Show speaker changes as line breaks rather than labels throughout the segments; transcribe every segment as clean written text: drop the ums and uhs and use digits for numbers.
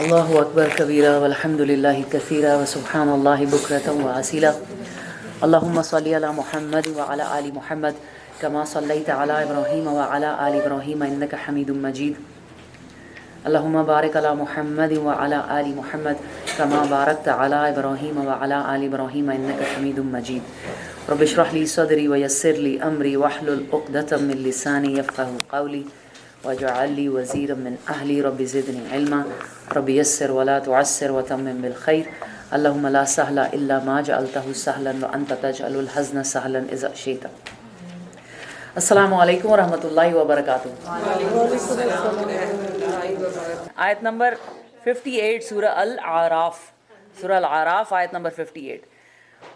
اللہ اکبر کبیرہ والحمد للہ کثیرہ وسبحان اللہ بکرۃ واسیلہ اللہم صلی علی محمد وعلی آل محمد کما صلیت علی ابراہیم وعلی آل ابراہیم انک حمید مجید اللہم بارک علی محمد وعلی آل محمد کما بارکت علی ابراہیم وعلی آل ابراہیم انک حمید مجید رب اشرح لی صدری ویسر لی امری واحلل عقدۃ من لسانی یفقهوا قولی واجعل لي وزيرا من أهلي رب زدني علما رب يسر ولا تعسر وتمم بالخير اللهم لا سهل إلا ما جعلته سهلا وأنت تجعل الحزن سهلا إذا شئت. السلام علیکم ورحمۃ اللہ وبرکاتہ. آیت نمبر 58 سورہ العراف. سورہ العراف آیت نمبر 58.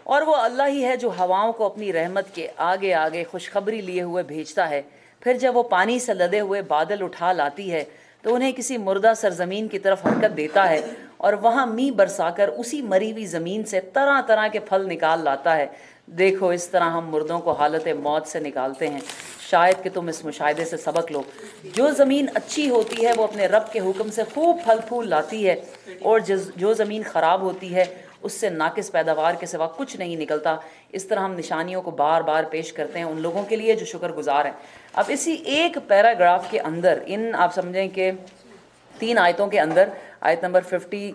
اور وہ اللہ ہی ہے جو ہواؤں کو اپنی رحمت کے آگے آگے خوشخبری لیے ہوئے بھیجتا ہے، پھر جب وہ پانی سے لدے ہوئے بادل اٹھا لاتی ہے تو انہیں کسی مردہ سرزمین کی طرف حرکت دیتا ہے اور وہاں میںہ برسا کر اسی مری ہوئی زمین سے طرح طرح کے پھل نکال لاتا ہے. دیکھو اس طرح ہم مردوں کو حالت موت سے نکالتے ہیں، شاید کہ تم اس مشاہدے سے سبق لو. جو زمین اچھی ہوتی ہے وہ اپنے رب کے حکم سے خوب پھل پھول لاتی ہے، اور جو زمین خراب ہوتی ہے اس سے ناقص پیداوار کے سوا کچھ نہیں نکلتا. اس طرح ہم نشانیوں کو بار بار پیش کرتے ہیں ان لوگوں کے لیے جو شکر گزار ہیں. اب اسی ایک پیراگراف کے اندر آپ سمجھیں کہ 3 آیتوں کے اندر آیت نمبر 50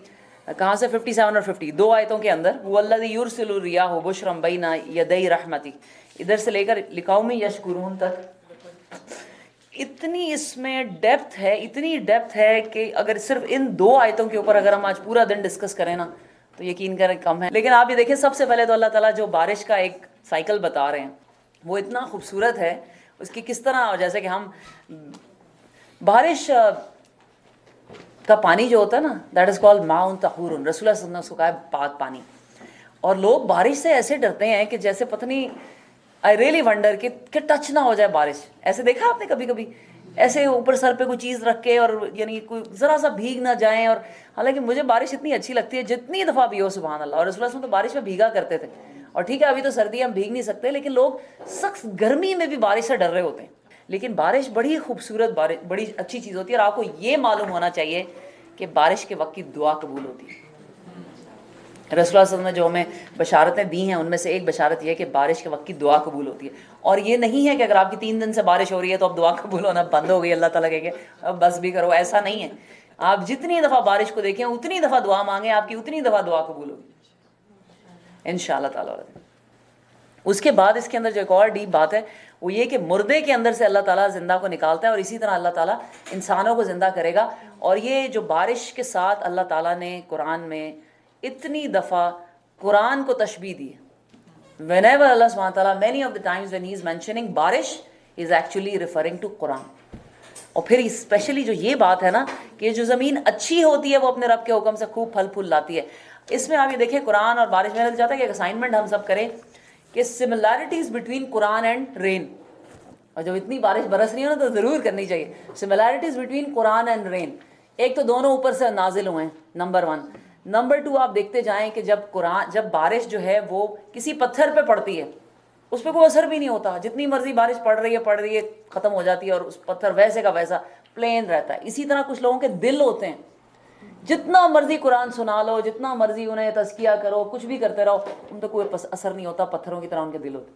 کہاں سے 57 اور 50 2 آیتوں کے اندر وَالَّذِي يُرْسِلُ الرِّيَاحَ بُشْرًا بَيْنَ يَدَيْ رَحْمَتِهِ ادھر سے لے کر لقوم یشکرون تک اتنی اس میں ڈیپتھ ہے، اتنی ڈیپتھ ہے کہ اگر صرف ان 2 آیتوں کے اوپر اگر ہم آج پورا دن ڈسکس کریں نا تو یقین کریں کم ہے. لیکن آپ یہ دیکھیں سب سے پہلے تو اللہ تعالیٰ جو بارش کا ایک سائیکل بتا رہے ہیں وہ اتنا خوبصورت ہے. اس کی کس طرح، جیسے کہ ہم بارش کا پانی جو ہوتا ہے نا دیٹ از کالڈ ماء طہور، رسول اللہ صلی اللہ علیہ وسلم نے اس کو کہا ہے پاک پانی. اور لوگ بارش سے ایسے ڈرتے ہیں کہ جیسے پتہ نہیں، آئی ریئلی ونڈر کہ ٹچ نہ ہو جائے بارش. ایسے دیکھا آپ نے کبھی کبھی ایسے اوپر سر پہ کوئی چیز رکھ کے اور یعنی کوئی ذرا سا بھیگ نہ جائیں. اور حالانکہ مجھے بارش اتنی اچھی لگتی ہے جتنی دفعہ بھی ہو سبحان اللہ. اور رسول اللہ صلی اللہ علیہ وسلم تو بارش میں بھیگا کرتے تھے. اور ٹھیک ہے ابھی تو سردی ہم بھیگ نہیں سکتے، لیکن لوگ سخت گرمی میں بھی بارش سے ڈر رہے ہوتے ہیں. لیکن بارش بڑی خوبصورت، بارش بڑی اچھی چیز ہوتی ہے. اور آپ کو یہ معلوم ہونا چاہیے کہ بارش کے وقت کی دعا قبول ہوتی ہے. رسول اللہ صلی اللہ علیہ وسلم نے جو ہمیں بشارتیں دی ہیں ان میں سے ایک بشارت یہ ہے کہ بارش کے وقت کی دعا قبول ہوتی ہے. اور یہ نہیں ہے کہ اگر آپ کی 3 دن سے بارش ہو رہی ہے تو اب دعا قبول ہونا بند ہو گئی، اللہ تعالیٰ کہے گا اب بس بھی کرو. ایسا نہیں ہے. آپ جتنی دفعہ بارش کو دیکھیں اتنی دفعہ دعا مانگیں، آپ کی اتنی دفعہ دعا قبول ہوگی انشاءاللہ تعالیٰ. اس کے بعد اس کے اندر جو ایک اور ڈیپ بات ہے وہ یہ کہ مردے کے اندر سے اللہ تعالیٰ زندہ کو نکالتا ہے، اور اسی طرح اللہ تعالیٰ انسانوں کو زندہ کرے گا. اور یہ جو بارش کے ساتھ اللہ تعالیٰ نے قرآن میں اتنی دفعہ قرآن کو تشبیہ دی ہے. whenever Allah subhanahu wa ta'ala many of the times when he is mentioning بارش he is actually referring to قرآن. اور پھر اسپیشلی جو یہ بات ہے نا کہ جو زمین اچھی ہوتی ہے وہ اپنے رب کے حکم سے خوب پھل پھول لاتی ہے. اس میں آپ یہ دیکھیں قرآن اور بارش. میں چاہتا ہے کہ ایک اسائنمنٹ ہم سب کریں کہ سملیرٹیز بٹوین قرآن اینڈ رین. اور جب اتنی بارش برس رہی ہو نا تو ضرور کرنی چاہیے سملیرٹیز بٹوین قرآن اینڈ رین. ایک تو دونوں اوپر سے نازل ہوئے ہیں، نمبر 1. نمبر 2 آپ دیکھتے جائیں کہ جب بارش جو ہے وہ کسی پتھر پہ پڑتی ہے اس پہ کوئی اثر بھی نہیں ہوتا. جتنی مرضی بارش پڑ رہی ہے ختم ہو جاتی ہے اور اس پتھر ویسے کا ویسا پلین رہتا ہے. اسی طرح کچھ لوگوں کے دل ہوتے ہیں، جتنا مرضی قرآن سنا لو، جتنا مرضی انہیں تزکیہ کرو، کچھ بھی کرتے رہو، ان پہ کوئی اثر نہیں ہوتا. پتھروں کی طرح ان کے دل ہوتے.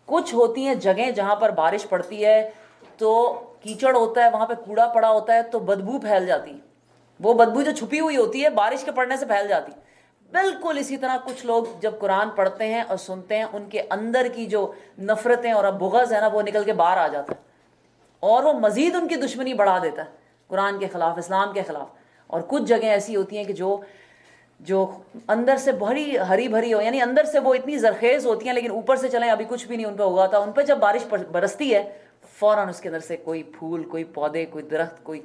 کچھ ہوتی ہیں جگہیں جہاں پر بارش پڑتی ہے تو کیچڑ ہوتا ہے، وہاں پہ کوڑا پڑا ہوتا ہے تو بدبو پھیل جاتی ہے. وہ بدبو جو چھپی ہوئی ہوتی ہے بارش کے پڑنے سے پھیل جاتی. بالکل اسی طرح کچھ لوگ جب قرآن پڑھتے ہیں اور سنتے ہیں ان کے اندر کی جو نفرتیں اور بغض ہے نا وہ نکل کے باہر آ جاتا ہے، اور وہ مزید ان کی دشمنی بڑھا دیتا ہے قرآن کے خلاف، اسلام کے خلاف. اور کچھ جگہیں ایسی ہوتی ہیں کہ جو اندر سے بڑی ہری بھری ہو، یعنی اندر سے وہ اتنی زرخیز ہوتی ہیں لیکن اوپر سے چلیں ابھی کچھ بھی نہیں ان پہ ہوگا تھا. ان پہ جب بارش برستی ہے فوراً اس کے اندر سے کوئی پھول، کوئی پودے، کوئی درخت، کوئی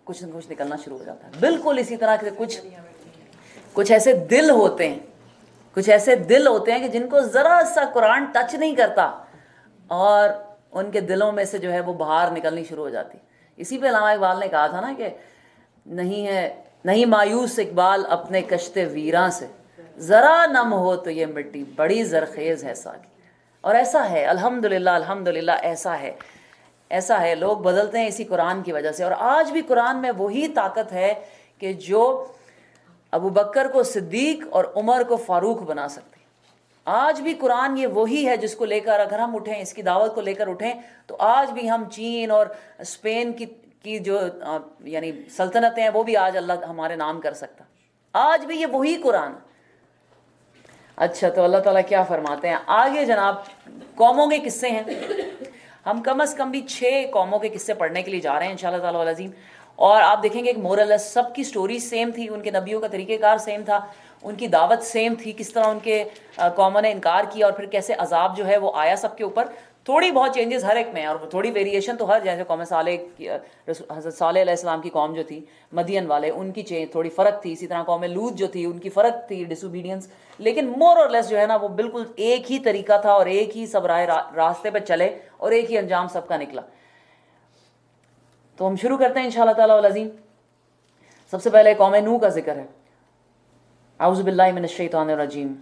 کچھ نہ کچھ نکلنا شروع ہو جاتا ہے. بالکل اسی طرح کے کچھ ایسے دل ہوتے ہیں کہ جن کو ذرا سا قرآن ٹچ نہیں کرتا اور ان کے دلوں میں سے جو ہے وہ باہر نکلنی شروع ہو جاتی. اسی پہ علامہ اقبال نے کہا تھا نا کہ نہیں مایوس اقبال اپنے کشتے ویراں سے، ذرا نم ہو تو یہ مٹی بڑی زرخیز ہے ساکی. اور ایسا ہے الحمدللہ ایسا ہے لوگ بدلتے ہیں اسی قرآن کی وجہ سے. اور آج بھی قرآن میں وہی طاقت ہے کہ جو ابو بکر کو صدیق اور عمر کو فاروق بنا سکتے. آج بھی قرآن یہ وہی ہے جس کو لے کر اگر ہم اٹھیں، اس کی دعوت کو لے کر اٹھیں، تو آج بھی ہم چین اور اسپین کی جو یعنی سلطنتیں ہیں وہ بھی آج اللہ ہمارے نام کر سکتا. آج بھی یہ وہی قرآن. اچھا تو اللہ تعالیٰ کیا فرماتے ہیں آگے جناب؟ قوموں کے قصے ہیں. ہم کم از کم بھی 6 قوموں کے قصے پڑھنے کے لیے جا رہے ہیں انشاءاللہ تعالیٰ العظیم. اور آپ دیکھیں گے کہ مورل سب کی سٹوری سیم تھی، ان کے نبیوں کا طریقہ کار سیم تھا، ان کی دعوت سیم تھی، کس طرح ان کے قوموں نے انکار کیا اور پھر کیسے عذاب جو ہے وہ آیا سب کے اوپر. تھوڑی بہت چینجز ہر ایک میں اور تھوڑی ویریشن تو ہر، جیسے قوم صالح، حضرت صالح علیہ السلام کی قوم جو تھی مدین والے، ان کی تھوڑی فرق تھی. اسی طرح قوم لوط جو تھی ان کی فرق تھی، ڈس اوبیڈینس. لیکن مور اور لیس جو ہے نا وہ بالکل ایک ہی طریقہ تھا اور ایک ہی سب راستے پہ چلے اور ایک ہی انجام سب کا نکلا. تو ہم شروع کرتے ہیں انشاءاللہ تعالیٰ العظیم. سب سے پہلے قوم نوح کا ذکر ہے. اعوذ باللہ من الشیطان الرجیم.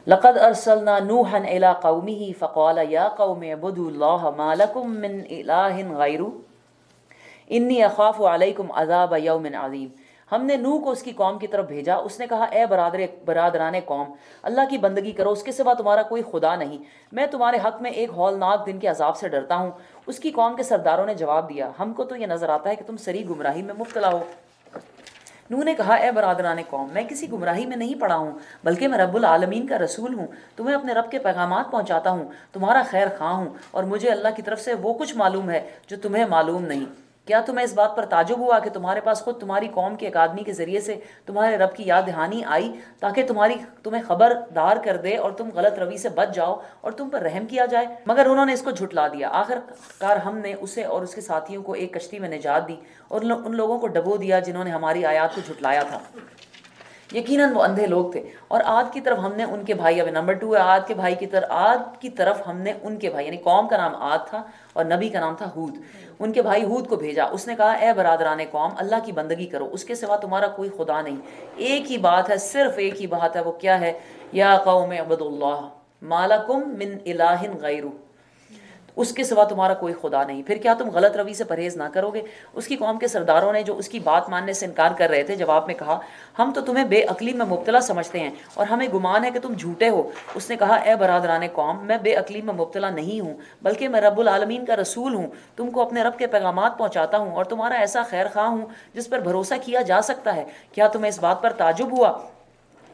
لقد ارسلنا نوحا الى قومه فقال یا قوم اعبدوا اللہ ما لکم من الہ غیرہ انی اخاف علیکم عذاب یوم عظیم. ہم نے نوح کو اس کی قوم کی طرف بھیجا. اس نے کہا اے برادران قوم، اللہ کی بندگی کرو، اس کے سوا تمہارا کوئی خدا نہیں. میں تمہارے حق میں ایک ہولناک دن کے عذاب سے ڈرتا ہوں. اس کی قوم کے سرداروں نے جواب دیا ہم کو تو یہ نظر آتا ہے کہ تم سری گمراہی میں مبتلا ہو. نوح نے کہا اے برادران قوم، میں کسی گمراہی میں نہیں پڑا ہوں، بلکہ میں رب العالمین کا رسول ہوں. تمہیں اپنے رب کے پیغامات پہنچاتا ہوں، تمہارا خیر خواہ ہوں، اور مجھے اللہ کی طرف سے وہ کچھ معلوم ہے جو تمہیں معلوم نہیں. کیا تمہیں اس بات پر تعجب ہوا کہ تمہارے پاس خود تمہاری قوم کے ایک آدمی کے ذریعے سے تمہارے رب کی یاد دہانی آئی تاکہ تمہیں خبردار کر دے اور تم غلط روی سے بچ جاؤ اور تم پر رحم کیا جائے؟ مگر انہوں نے اس کو جھٹلا دیا. آخر کار ہم نے اسے اور اس کے ساتھیوں کو ایک کشتی میں نجات دی اور ان لوگوں کو ڈبو دیا جنہوں نے ہماری آیات کو جھٹلایا تھا. یقیناً وہ اندھے لوگ تھے. اور عاد کی طرف ہم نے ان کے بھائی، اب نمبر 2 ہے عاد کے بھائی عاد کی طرف ہم نے ان کے بھائی، یعنی قوم کا نام عاد تھا اور نبی کا نام تھا ہود، ان کے بھائی ہود کو بھیجا. اس نے کہا اے برادران قوم، اللہ کی بندگی کرو، اس کے سوا تمہارا کوئی خدا نہیں. ایک ہی بات ہے، صرف ایک ہی بات ہے. وہ کیا ہے؟ یا قوم اعبدوا اللہ ما لکم من الہ غیرہ، اس کے سوا تمہارا کوئی خدا نہیں. پھر کیا تم غلط روی سے پرہیز نہ کرو گے؟ اس کی قوم کے سرداروں نے جو اس کی بات ماننے سے انکار کر رہے تھے جواب میں کہا ہم تو تمہیں بے عقلی میں مبتلا سمجھتے ہیں اور ہمیں گمان ہے کہ تم جھوٹے ہو. اس نے کہا اے برادران قوم، میں بے عقلی میں مبتلا نہیں ہوں، بلکہ میں رب العالمین کا رسول ہوں. تم کو اپنے رب کے پیغامات پہنچاتا ہوں اور تمہارا ایسا خیر خواہ ہوں جس پر بھروسہ کیا جا سکتا ہے. کیا تمہیں اس بات پر تعجب ہوا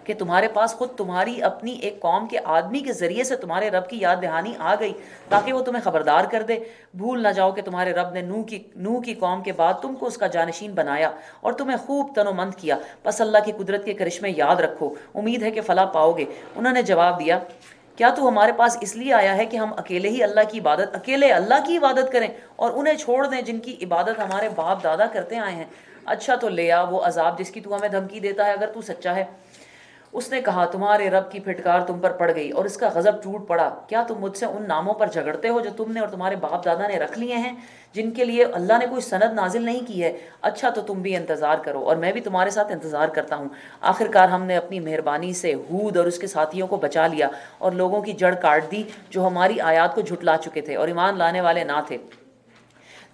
کہ تمہارے پاس خود تمہاری اپنی ایک قوم کے آدمی کے ذریعے سے تمہارے رب کی یاد دہانی آ گئی تاکہ وہ تمہیں خبردار کر دے؟ بھول نہ جاؤ کہ تمہارے رب نے نوح کی قوم کے بعد تم کو اس کا جانشین بنایا اور تمہیں خوب تن و مند کیا. پس اللہ کی قدرت کے کرشمے یاد رکھو، امید ہے کہ فلاح پاؤ گے. انہوں نے جواب دیا کیا تو ہمارے پاس اس لیے آیا ہے کہ ہم اکیلے اللہ کی عبادت کریں اور انہیں چھوڑ دیں جن کی عبادت ہمارے باپ دادا کرتے آئے ہیں؟ اچھا تو لے آ وہ عذاب جس کی تو ہمیں دھمکی دیتا ہے اگر تو سچا ہے. اس نے کہا تمہارے رب کی پھٹکار تم پر پڑ گئی اور اس کا غضب ٹوٹ پڑا. کیا تم مجھ سے ان ناموں پر جھگڑتے ہو جو تم نے اور تمہارے باپ دادا نے رکھ لیے ہیں جن کے لیے اللہ نے کوئی سند نازل نہیں کی ہے؟ اچھا تو تم بھی انتظار کرو اور میں بھی تمہارے ساتھ انتظار کرتا ہوں. آخرکار ہم نے اپنی مہربانی سے ہود اور اس کے ساتھیوں کو بچا لیا اور لوگوں کی جڑ کاٹ دی جو ہماری آیات کو جھٹلا چکے تھے اور ایمان لانے والے نہ تھے.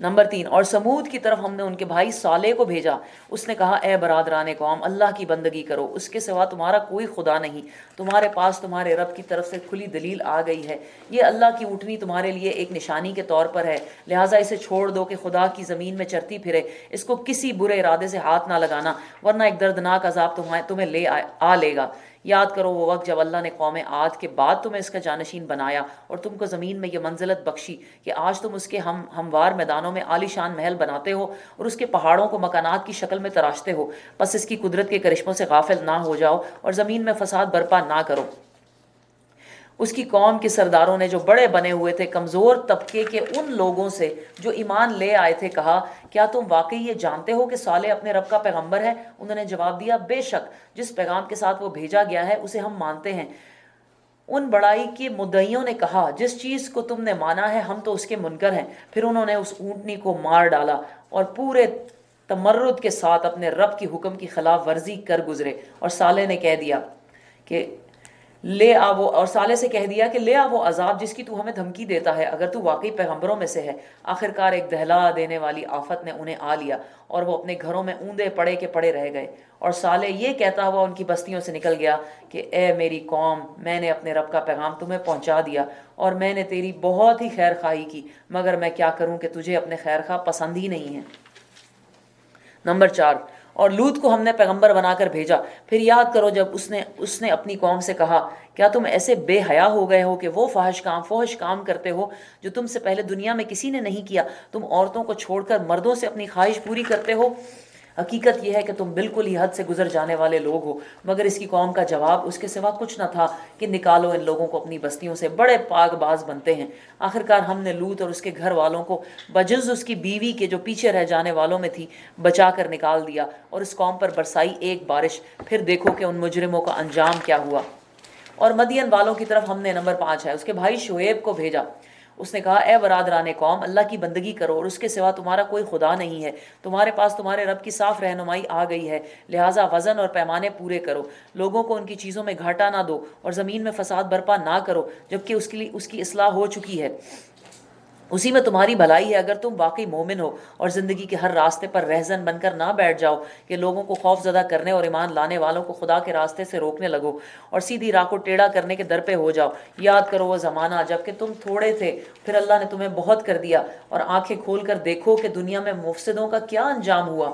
نمبر 3 اور سمود کی طرف ہم نے ان کے بھائی صالح کو بھیجا. اس نے کہا اے برادران قوم، اللہ کی بندگی کرو، اس کے سوا تمہارا کوئی خدا نہیں. تمہارے پاس تمہارے رب کی طرف سے کھلی دلیل آ گئی ہے. یہ اللہ کی اونٹنی تمہارے لیے ایک نشانی کے طور پر ہے، لہٰذا اسے چھوڑ دو کہ خدا کی زمین میں چرتی پھرے. اس کو کسی برے ارادے سے ہاتھ نہ لگانا ورنہ ایک دردناک عذاب تمہیں لے گا. یاد کرو وہ وقت جب اللہ نے قوم عاد کے بعد تمہیں اس کا جانشین بنایا اور تم کو زمین میں یہ منزلت بخشی کہ آج تم اس کے ہموار میدانوں میں عالی شان محل بناتے ہو اور اس کے پہاڑوں کو مکانات کی شکل میں تراشتے ہو. پس اس کی قدرت کے کرشموں سے غافل نہ ہو جاؤ اور زمین میں فساد برپا نہ کرو. اس کی قوم کے سرداروں نے جو بڑے بنے ہوئے تھے کمزور طبقے کے ان لوگوں سے جو ایمان لے آئے تھے کہا کیا تم واقعی یہ جانتے ہو کہ صالح اپنے رب کا پیغمبر ہے؟ انہوں نے جواب دیا بے شک جس پیغام کے ساتھ وہ بھیجا گیا ہے اسے ہم مانتے ہیں. ان بڑائی کے مدعیوں نے کہا جس چیز کو تم نے مانا ہے ہم تو اس کے منکر ہیں. پھر انہوں نے اس اونٹنی کو مار ڈالا اور پورے تمرد کے ساتھ اپنے رب کی حکم کی خلاف ورزی کر گزرے. اور صالح نے کہہ دیا کہ لے آ وہ، اور صالح سے کہہ دیا کہ لے آ وہ عذاب جس کی تو ہمیں دھمکی دیتا ہے اگر تو واقعی پیغمبروں میں سے ہے۔ آخرکار ایک دہلا دینے والی آفت نے انہیں آ لیا اور وہ اپنے گھروں میں اوندے پڑے کے پڑے رہ گئے۔ اور صالح یہ کہتا ہوا ان کی بستیوں سے نکل گیا کہ اے میری قوم، میں نے اپنے رب کا پیغام تمہیں پہنچا دیا اور میں نے تیری بہت ہی خیر خواہی کی، مگر میں کیا کروں کہ تجھے اپنے خیر خواہ پسند ہی نہیں ہے۔ نمبر 4، اور لوط کو ہم نے پیغمبر بنا کر بھیجا۔ پھر یاد کرو جب اس نے اپنی قوم سے کہا، کیا تم ایسے بے حیا ہو گئے ہو کہ وہ فحش کام کرتے ہو جو تم سے پہلے دنیا میں کسی نے نہیں کیا؟ تم عورتوں کو چھوڑ کر مردوں سے اپنی خواہش پوری کرتے ہو۔ حقیقت یہ ہے کہ تم بالکل ہی حد سے گزر جانے والے لوگ ہو۔ مگر اس کی قوم کا جواب اس کے سوا کچھ نہ تھا کہ نکالو ان لوگوں کو اپنی بستیوں سے، بڑے پاک باز بنتے ہیں۔ آخرکار ہم نے لوط اور اس کے گھر والوں کو بجز اس کی بیوی کے جو پیچھے رہ جانے والوں میں تھی بچا کر نکال دیا، اور اس قوم پر برسائی ایک بارش، پھر دیکھو کہ ان مجرموں کا انجام کیا ہوا۔ اور مدین والوں کی طرف ہم نے نمبر 5 ہے، اس کے بھائی شعیب کو بھیجا۔ اس نے کہا، اے برادران قوم، اللہ کی بندگی کرو اور اس کے سوا تمہارا کوئی خدا نہیں ہے۔ تمہارے پاس تمہارے رب کی صاف رہنمائی آ گئی ہے، لہٰذا وزن اور پیمانے پورے کرو، لوگوں کو ان کی چیزوں میں گھاٹا نہ دو اور زمین میں فساد برپا نہ کرو جبکہ اس کی اصلاح ہو چکی ہے، اسی میں تمہاری بھلائی ہے اگر تم واقعی مومن ہو، اور زندگی کے ہر راستے پر رہزن بن کر نہ بیٹھ جاؤ کہ لوگوں کو خوف زدہ کرنے اور ایمان لانے والوں کو خدا کے راستے سے روکنے لگو اور سیدھی راہ کو ٹیڑھا کرنے کے در پہ ہو جاؤ۔ یاد کرو وہ زمانہ جب کہ تم تھوڑے تھے، پھر اللہ نے تمہیں بہت کر دیا، اور آنکھیں کھول کر دیکھو کہ دنیا میں مفسدوں کا کیا انجام ہوا۔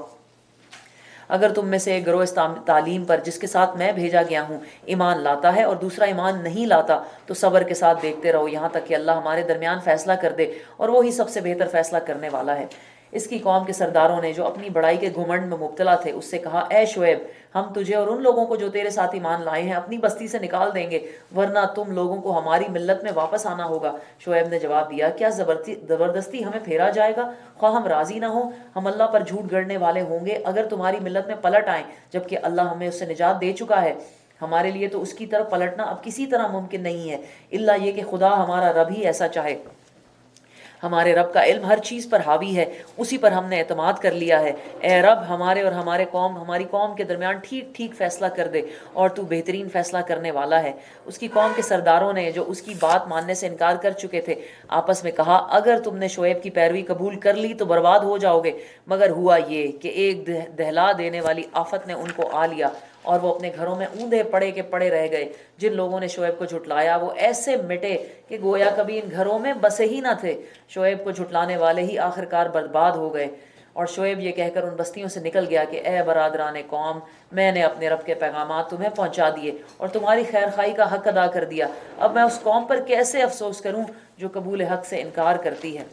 اگر تم میں سے ایک گروہ اس تعلیم پر جس کے ساتھ میں بھیجا گیا ہوں ایمان لاتا ہے اور دوسرا ایمان نہیں لاتا تو صبر کے ساتھ دیکھتے رہو یہاں تک کہ اللہ ہمارے درمیان فیصلہ کر دے، اور وہی سب سے بہتر فیصلہ کرنے والا ہے۔ اس کی قوم کے سرداروں نے جو اپنی بڑائی کے گھمنڈ میں مبتلا تھے اس سے کہا، اے شعیب، ہم تجھے اور ان لوگوں کو جو تیرے ساتھ ایمان لائے ہیں اپنی بستی سے نکال دیں گے، ورنہ تم لوگوں کو ہماری ملت میں واپس آنا ہوگا۔ شعیب نے جواب دیا، کیا زبردستی ہمیں پھیرا جائے گا؟ خواہ ہم راضی نہ ہوں، ہم اللہ پر جھوٹ گڑنے والے ہوں گے اگر تمہاری ملت میں پلٹ آئیں، جبکہ اللہ ہمیں اس سے نجات دے چکا ہے۔ ہمارے لیے تو اس کی طرف پلٹنا اب کسی طرح ممکن نہیں ہے، الا یہ کہ خدا ہمارا رب ہی ایسا چاہے۔ ہمارے رب کا علم ہر چیز پر حاوی ہے، اسی پر ہم نے اعتماد کر لیا ہے۔ اے رب، ہمارے اور ہماری قوم کے درمیان ٹھیک ٹھیک فیصلہ کر دے، اور تو بہترین فیصلہ کرنے والا ہے۔ اس کی قوم کے سرداروں نے جو اس کی بات ماننے سے انکار کر چکے تھے آپس میں کہا، اگر تم نے شعیب کی پیروی قبول کر لی تو برباد ہو جاؤ گے۔ مگر ہوا یہ کہ ایک دہلا دینے والی آفت نے ان کو آ لیا اور وہ اپنے گھروں میں اوندے پڑے کے پڑے رہ گئے۔ جن لوگوں نے شعیب کو جھٹلایا وہ ایسے مٹے کہ گویا کبھی ان گھروں میں بسے ہی نہ تھے۔ شعیب کو جھٹلانے والے ہی آخرکار برباد ہو گئے۔ اور شعیب یہ کہہ کر ان بستیوں سے نکل گیا کہ اے برادران قوم، میں نے اپنے رب کے پیغامات تمہیں پہنچا دیے اور تمہاری خیر خواہی کا حق ادا کر دیا، اب میں اس قوم پر کیسے افسوس کروں جو قبول حق سے انکار کرتی ہے۔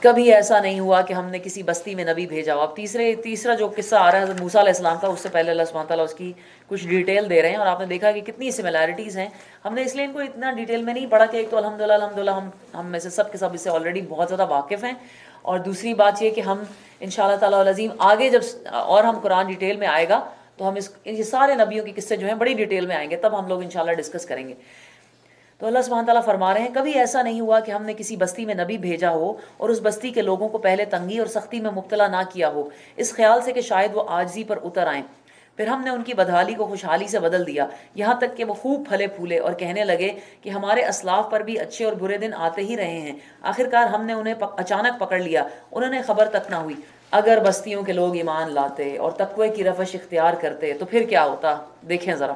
کبھی ایسا نہیں ہوا کہ ہم نے کسی بستی میں نبی بھیجا ہو۔ اب تیسرا جو قصہ آ رہا ہے حضرت موسیٰ علیہ السلام کا، اس سے پہلے اللہ سبحانہ تعالیٰ اس کی کچھ ڈیٹیل دے رہے ہیں، اور آپ نے دیکھا کہ کتنی سملیرٹیز ہیں۔ ہم نے اس لیے ان کو اتنا ڈیٹیل میں نہیں پڑھا کہ ایک تو الحمدللہ ہم میں سے سب کے سب اس سے آلریڈی بہت زیادہ واقف ہیں، اور دوسری بات یہ کہ ہم انشاءاللہ تعالیٰ العظیم آگے جب اور ہم قرآن ڈیٹیل میں آئے گا تو ہم یہ سارے نبیوں کے قصے جو ہیں بڑی ڈیٹیل میں آئیں گے، تب ہم لوگ انشاءاللہ ڈسکس کریں گے۔ تو اللہ سبحانہ تعالیٰ فرما رہے ہیں، کبھی ایسا نہیں ہوا کہ ہم نے کسی بستی میں نبی بھیجا ہو اور اس بستی کے لوگوں کو پہلے تنگی اور سختی میں مبتلا نہ کیا ہو، اس خیال سے کہ شاید وہ عاجزی پر اتر آئیں۔ پھر ہم نے ان کی بدحالی کو خوشحالی سے بدل دیا، یہاں تک کہ وہ خوب پھلے پھولے اور کہنے لگے کہ ہمارے اسلاف پر بھی اچھے اور برے دن آتے ہی رہے ہیں، آخرکار ہم نے انہیں اچانک پکڑ لیا، انہوں نے خبر تک نہ ہوئی۔ اگر بستیوں کے لوگ ایمان لاتے اور تقوی کی روش اختیار کرتے تو پھر کیا ہوتا؟ دیکھیں ذرا،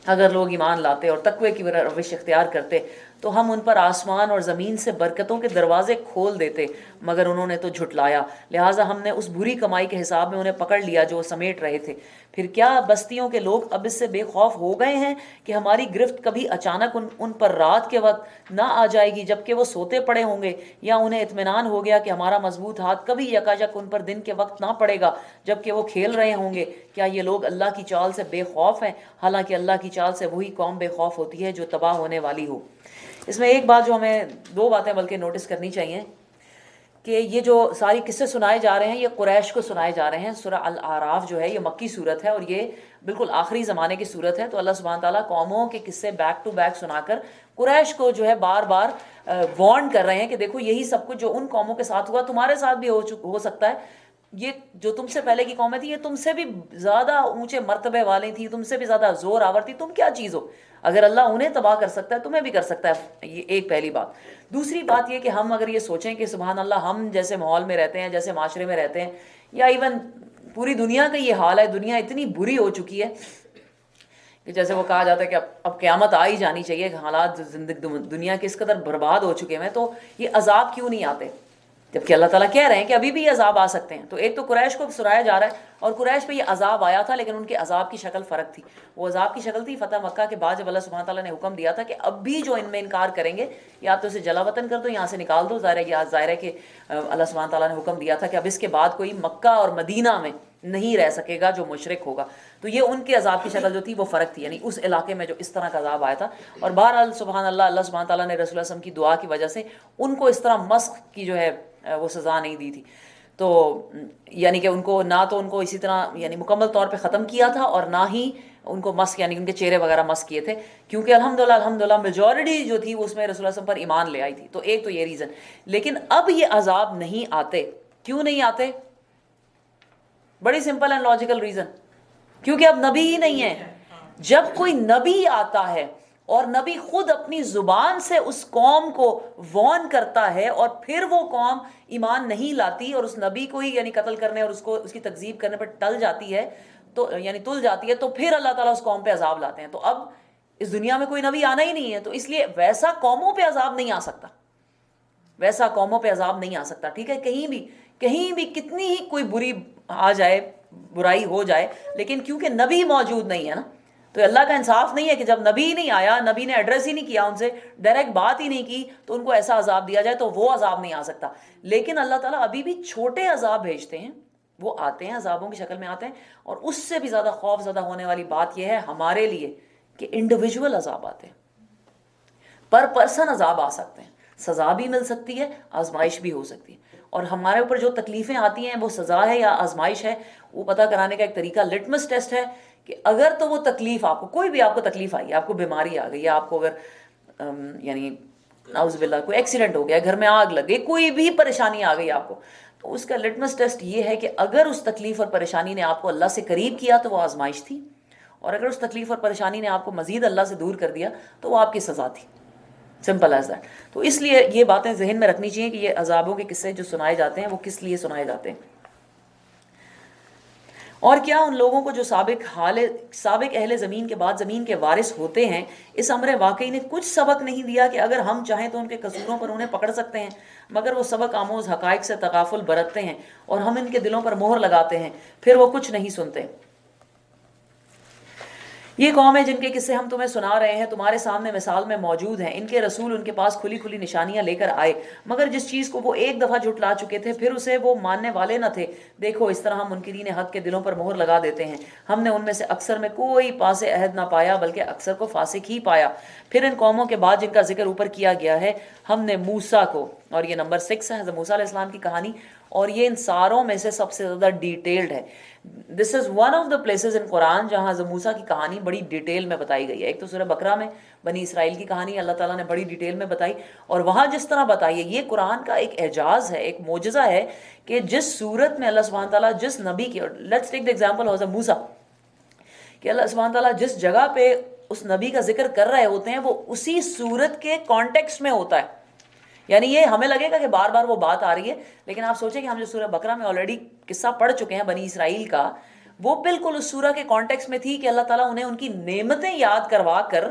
اگر لوگ ایمان لاتے اور تقوی کی روش اختیار کرتے تو ہم ان پر آسمان اور زمین سے برکتوں کے دروازے کھول دیتے، مگر انہوں نے تو جھٹلایا، لہٰذا ہم نے اس بری کمائی کے حساب میں انہیں پکڑ لیا جو وہ سمیٹ رہے تھے۔ پھر کیا بستیوں کے لوگ اب اس سے بے خوف ہو گئے ہیں کہ ہماری گرفت کبھی اچانک ان پر رات کے وقت نہ آ جائے گی جبکہ وہ سوتے پڑے ہوں گے، یا انہیں اطمینان ہو گیا کہ ہمارا مضبوط ہاتھ کبھی یکایک ان پر دن کے وقت نہ پڑے گا جبکہ وہ کھیل رہے ہوں گے؟ کیا یہ لوگ اللہ کی چال سے بے خوف ہیں؟ حالانکہ اللہ کی چال سے وہی قوم بے خوف ہوتی ہے جو تباہ ہونے والی ہو۔ اس میں ایک بات جو ہمیں، دو باتیں بلکہ نوٹس کرنی چاہیے، کہ یہ جو ساری قصے سنائے جا رہے ہیں یہ قریش کو سنائے جا رہے ہیں۔ سورہ الاعراف جو ہے یہ مکی صورت ہے اور یہ بالکل آخری زمانے کی صورت ہے، تو اللہ سبحانہ تعالیٰ قوموں کے قصے بیک ٹو بیک سنا کر قریش کو جو ہے بار بار وارن کر رہے ہیں کہ دیکھو یہی سب کچھ جو ان قوموں کے ساتھ ہوا تمہارے ساتھ بھی ہو سکتا ہے، یہ جو تم سے پہلے کی قومیں تھیں یہ تم سے بھی زیادہ اونچے مرتبے والی تھی، تم سے بھی زیادہ زور آور تھی، تم کیا چیز ہو؟ اگر اللہ انہیں تباہ کر سکتا ہے تمہیں بھی کر سکتا ہے. یہ ایک پہلی بات. دوسری بات یہ کہ ہم اگر یہ سوچیں کہ سبحان اللہ ہم جیسے ماحول میں رہتے ہیں، جیسے معاشرے میں رہتے ہیں، یا ایون پوری دنیا کا یہ حال ہے، دنیا اتنی بری ہو چکی ہے کہ جیسے وہ کہا جاتا ہے کہ اب قیامت آ ہی جانی چاہیے، کہ حالات دنیا کے اس قدر برباد ہو چکے ہیں، تو یہ عذاب کیوں نہیں آتے؟ جبکہ اللہ تعالیٰ کہہ رہے ہیں کہ ابھی بھی یہ عذاب آ سکتے ہیں. تو ایک تو قریش کو سنایا جا رہا ہے، اور قریش پہ یہ عذاب آیا تھا لیکن ان کے عذاب کی شکل فرق تھی. وہ عذاب کی شکل تھی فتح مکہ کے بعد، جب اللہ سبحانہ تعالیٰ نے حکم دیا تھا کہ اب بھی جو ان میں انکار کریں گے یا تو اسے جلا وطن کر دو، یہاں سے نکال دو. ظاہر ہے کہ اللہ سبحانہ تعالیٰ نے حکم دیا تھا کہ اب اس کے بعد کوئی مکہ اور مدینہ میں نہیں رہ سکے گا جو مشرک ہوگا. تو یہ ان کے عذاب کی شکل جو تھی وہ فرق تھی، یعنی اس علاقے میں جو اس طرح کا عذاب آیا تھا. اور بہرحال سبحان اللہ، اللہ سبحانہ تعالیٰ نے رسول اللہ صلی اللہ علیہ وسلم کی دعا کی وجہ سے ان کو اس طرح مسخ کی جو ہے وہ سزا نہیں دی تھی. تو یعنی کہ ان کو نہ تو ان کو اسی طرح یعنی مکمل طور پہ ختم کیا تھا، اور نہ ہی ان کو مسخ یعنی ان کے چہرے وغیرہ مسخ کیے تھے، کیونکہ الحمدللہ میجورٹی جو تھی اس میں رسول اللہ صلی اللہ علیہ وسلم پر ایمان لے آئی تھی. تو ایک تو یہ ریزن. لیکن اب یہ عذاب نہیں آتے. کیوں نہیں آتے؟ بڑی سمپل اینڈ لاجیکل ریزن، کیونکہ اب نبی ہی نہیں ہے. جب کوئی نبی آتا ہے اور نبی خود اپنی زبان سے اس قوم کو وارن کرتا ہے، اور پھر وہ قوم ایمان نہیں لاتی اور اس نبی کو ہی یعنی قتل کرنے اور اس کی تکذیب کرنے پر ٹل جاتی ہے، تو یعنی تل جاتی ہے، تو پھر اللہ تعالیٰ اس قوم پہ عذاب لاتے ہیں. تو اب اس دنیا میں کوئی نبی آنا ہی نہیں ہے، تو اس لیے ویسا قوموں پہ عذاب نہیں آ سکتا، ویسا قوموں پہ عذاب نہیں آ سکتا. ٹھیک ہے، کہیں بھی کتنی ہی کوئی بری آ جائے، برائی ہو جائے، لیکن کیونکہ نبی موجود نہیں ہے نا، تو اللہ کا انصاف نہیں ہے کہ جب نبی نہیں آیا، نبی نے ایڈریس ہی نہیں کیا، ان سے ڈائریکٹ بات ہی نہیں کی، تو ان کو ایسا عذاب دیا جائے، تو وہ عذاب نہیں آ سکتا. لیکن اللہ تعالیٰ ابھی بھی چھوٹے عذاب بھیجتے ہیں، وہ آتے ہیں، عذابوں کی شکل میں آتے ہیں. اور اس سے بھی زیادہ خوف زدہ ہونے والی بات یہ ہے ہمارے لیے کہ انڈیویجول عذاب آتے ہیں، پر پرسن عذاب آ سکتے ہیں، سزا بھی مل سکتی ہے، آزمائش بھی ہو سکتی ہے. اور ہمارے اوپر جو تکلیفیں آتی ہیں وہ سزا ہے یا آزمائش ہے، وہ پتہ کرانے کا ایک طریقہ لٹمس ٹیسٹ ہے کہ اگر تو وہ تکلیف آپ کو، کوئی بھی آپ کو تکلیف آئی ہے، آپ کو بیماری آ گئی، یا آپ کو اگر یعنی نعوذ باللہ کوئی ایکسیڈنٹ ہو گیا، گھر میں آگ لگ گئی، کوئی بھی پریشانی آ گئی آپ کو، تو اس کا لٹمس ٹیسٹ یہ ہے کہ اگر اس تکلیف اور پریشانی نے آپ کو اللہ سے قریب کیا تو وہ آزمائش تھی، اور اگر اس تکلیف اور پریشانی نے آپ کو مزید اللہ سے دور کر دیا تو وہ آپ کی سزا تھی. Simple as that. تو اس لیے یہ باتیں ذہن میں رکھنی چاہیے کہ یہ عذابوں کے قصے جو سنائے جاتے ہیں وہ کس لیے سنائے جاتے ہیں. اور کیا ان لوگوں کو جو سابق اہل زمین کے بعد زمین کے وارث ہوتے ہیں، اس امر واقعی نے کچھ سبق نہیں دیا کہ اگر ہم چاہیں تو ان کے قصوروں پر انہیں پکڑ سکتے ہیں، مگر وہ سبق آموز حقائق سے تغافل برتتے ہیں اور ہم ان کے دلوں پر مہر لگاتے ہیں، پھر وہ کچھ نہیں سنتے. یہ قومیں جن کے قصے ہم تمہیں سنا رہے ہیں تمہارے سامنے مثال میں موجود ہیں. ان کے رسول ان کے پاس کھلی کھلی نشانیاں لے کر آئے، مگر جس چیز کو وہ ایک دفعہ جھٹلا چکے تھے پھر اسے وہ ماننے والے نہ تھے. دیکھو اس طرح ہم منکرین حق کے دلوں پر مہر لگا دیتے ہیں. ہم نے ان میں سے اکثر میں کوئی پاس عہد نہ پایا بلکہ اکثر کو فاسق ہی پایا. پھر ان قوموں کے بعد جن کا ذکر اوپر کیا گیا ہے، ہم نے موسیٰ کو، اور یہ نمبر 6 ہے حضرت موسیٰ علیہ السلام کی کہانی، اور یہ ان ساروں میں سے سب سے زیادہ ڈیٹیلڈ ہے. This is one of the places in قرآن جہاں حضرت موسیٰ کی کہانی بڑی ڈیٹیل میں بتائی گئی ہے. ایک تو سورہ بقرہ میں بنی اسرائیل کی کہانی اللہ تعالیٰ نے بڑی ڈیٹیل میں بتائی، اور وہاں جس طرح بتائی ہے یہ قرآن کا ایک اعجاز ہے، ایک معجزہ ہے کہ جس صورت میں اللہ سبحانہ تعالیٰ جس نبی کی، لیٹس ٹیک دی ایگزامپل حضرت موسیٰ، کہ اللہ سبحانہ تعالیٰ جس جگہ پہ اس نبی کا ذکر کر رہے ہوتے ہیں وہ اسی صورت کے کانٹیکسٹ میں ہوتا ہے. یعنی یہ ہمیں لگے گا کہ بار بار وہ بات آ رہی ہے، لیکن آپ سوچیں کہ ہم جو سورہ بقرہ میں آلریڈی قصہ پڑھ چکے ہیں بنی اسرائیل کا، وہ بالکل اس سورہ کے کانٹیکسٹ میں تھی کہ اللہ تعالیٰ انہیں ان کی نعمتیں یاد کروا کر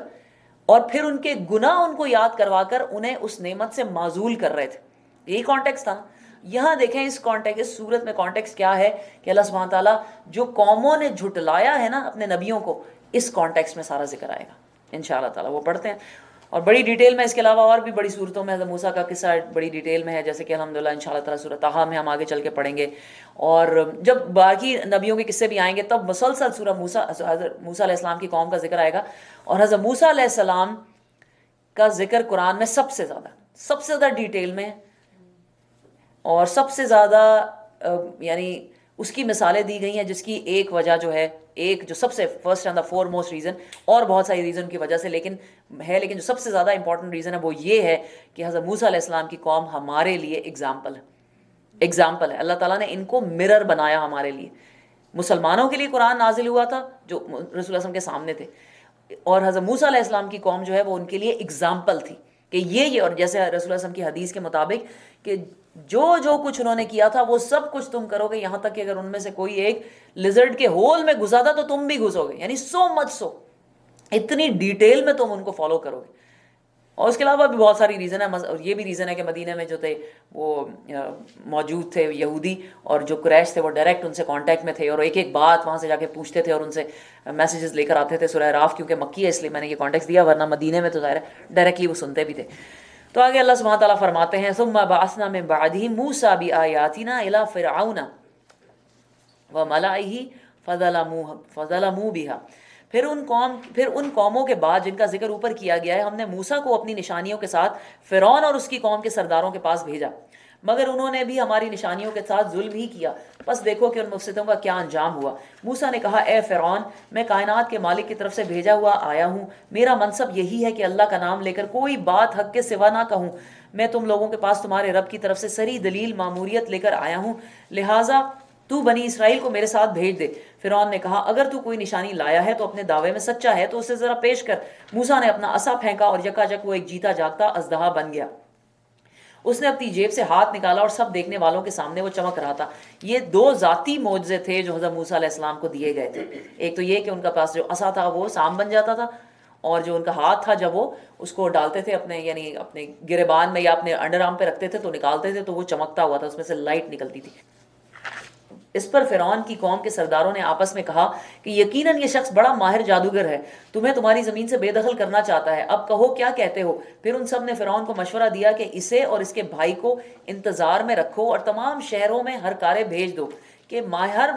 اور پھر ان کے گناہ ان کو یاد کروا کر انہیں اس نعمت سے معزول کر رہے تھے. یہی کانٹیکسٹ تھا. یہاں دیکھیں اس صورت میں کانٹیکسٹ کیا ہے کہ اللہ سبحانہ تعالیٰ جو قوموں نے جھٹلایا ہے نا اپنے نبیوں کو، اس کانٹیکسٹ میں سارا ذکر آئے گا انشاءاللہ تعالیٰ. وہ پڑھتے ہیں اور بڑی ڈیٹیل میں، اس کے علاوہ اور بھی بڑی صورتوں میں حضرت موسیٰ کا قصہ بڑی ڈیٹیل میں ہے، جیسے کہ الحمدللہ انشاءاللہ تعالیٰ سورہ طٰہٰ میں ہم آگے چل کے پڑھیں گے. اور جب باقی نبیوں کے قصے بھی آئیں گے تب مسلسل سورہ حضرت موسیٰ علیہ السلام کی قوم کا ذکر آئے گا. اور حضرت موسیٰ علیہ السلام کا ذکر قرآن میں سب سے زیادہ ڈیٹیل میں اور سب سے زیادہ یعنی اس کی مثالیں دی گئی ہیں، جس کی ایک وجہ جو ہے، ایک جو سب سے first and the foremost reason, اور بہت ساری ریزن کی وجہ سے لیکن جو سب سے زیادہ امپورٹنٹ ریزن ہے وہ یہ ہے کہ حضرت موسیٰ علیہ السلام کی قوم ہمارے لیے اگزامپل ہے. ایگزامپل ہے. اللہ تعالیٰ نے ان کو مرر بنایا ہمارے لیے. مسلمانوں کے لیے قرآن نازل ہوا تھا جو رسول اللہ صلی اللہ علیہ وسلم کے سامنے تھے, اور حضرت موسیٰ علیہ السلام کی قوم جو ہے وہ ان کے لیے ایگزامپل تھی کہ یہ اور جیسے رسول اللہ صلی اللہ علیہ وسلم کی حدیث کے مطابق کہ جو کچھ انہوں نے کیا تھا وہ سب کچھ تم کرو گے, یہاں تک کہ اگر ان میں سے کوئی ایک لیزرڈ کے ہول میں گھسا تھا تو تم بھی گھسو گے, یعنی سو مچ سو, اتنی ڈیٹیل میں تم ان کو فالو کرو گے. اور اس کے علاوہ بھی بہت ساری ریزن ہے, اور یہ بھی ریزن ہے کہ مدینہ میں جو تھے وہ موجود تھے یہودی, اور جو قریش تھے وہ ڈائریکٹ ان سے کانٹیکٹ میں تھے اور ایک ایک بات وہاں سے جا کے پوچھتے تھے اور ان سے میسیجز لے کر آتے تھے. سورہ راف کیونکہ مکی ہے اس لیے میں نے یہ کانٹیکٹ دیا, ورنہ مدینہ میں تو ظاہر ہے ڈائریکٹلی وہ سنتے بھی تھے. تو آگے اللہ سبحانہ تعالیٰ فرماتے ہیں ثم بعثنا من بعده موسیٰ بآیاتنا الی فرعون وملئہ فظلموا بها. پھر ان قوموں کے بعد جن کا ذکر اوپر کیا گیا ہے, ہم نے موسیٰ کو اپنی نشانیوں کے ساتھ فرعون اور اس کی قوم کے سرداروں کے پاس بھیجا, مگر انہوں نے بھی ہماری نشانیوں کے ساتھ ظلم ہی کیا. بس دیکھو کہ ان مفسدوں کا کیا انجام ہوا. موسیٰ نے کہا اے فرعون, میں کائنات کے مالک کی طرف سے بھیجا ہوا آیا ہوں, میرا منصب یہی ہے کہ اللہ کا نام لے کر کوئی بات حق کے سوا نہ کہوں. میں تم لوگوں کے پاس تمہارے رب کی طرف سے صریح دلیل ماموریت لے کر آیا ہوں, لہٰذا تو بنی اسرائیل کو میرے ساتھ بھیج دے. فرعون نے کہا اگر تو کوئی نشانی لایا ہے تو اپنے دعوے میں سچا ہے تو اسے ذرا پیش کر. موسیٰ نے اپنا عصا پھینکا اور یکا یک وہ ایک جیتا جاگتا اژدہا بن گیا. اس نے اپنی جیب سے ہاتھ نکالا اور سب دیکھنے والوں کے سامنے وہ چمک رہا تھا. یہ دو ذاتی معجزے تھے جو حضرت موسیٰ علیہ السلام کو دیے گئے تھے. ایک تو یہ کہ ان کا پاس جو عصا تھا وہ سام بن جاتا تھا, اور جو ان کا ہاتھ تھا جب وہ اس کو ڈالتے تھے اپنے یعنی اپنے گریبان میں یا اپنے انڈر آرم پہ رکھتے تھے تو نکالتے تھے تو وہ چمکتا ہوا تھا, اس میں سے لائٹ نکلتی تھی. اس پر فرعون کی قوم کے سرداروں نے آپس میں کہا کہ یقیناً یہ شخص بڑا ماہر جادوگر ہے, تمہیں تمہاری زمین سے بے دخل کرنا چاہتا ہے, اب کہو کیا کہتے ہو. پھر ان سب نے فرعون کو مشورہ دیا کہ اسے اور اس کے بھائی کو انتظار میں رکھو اور تمام شہروں میں ہر کارے بھیج دو کہ ماہر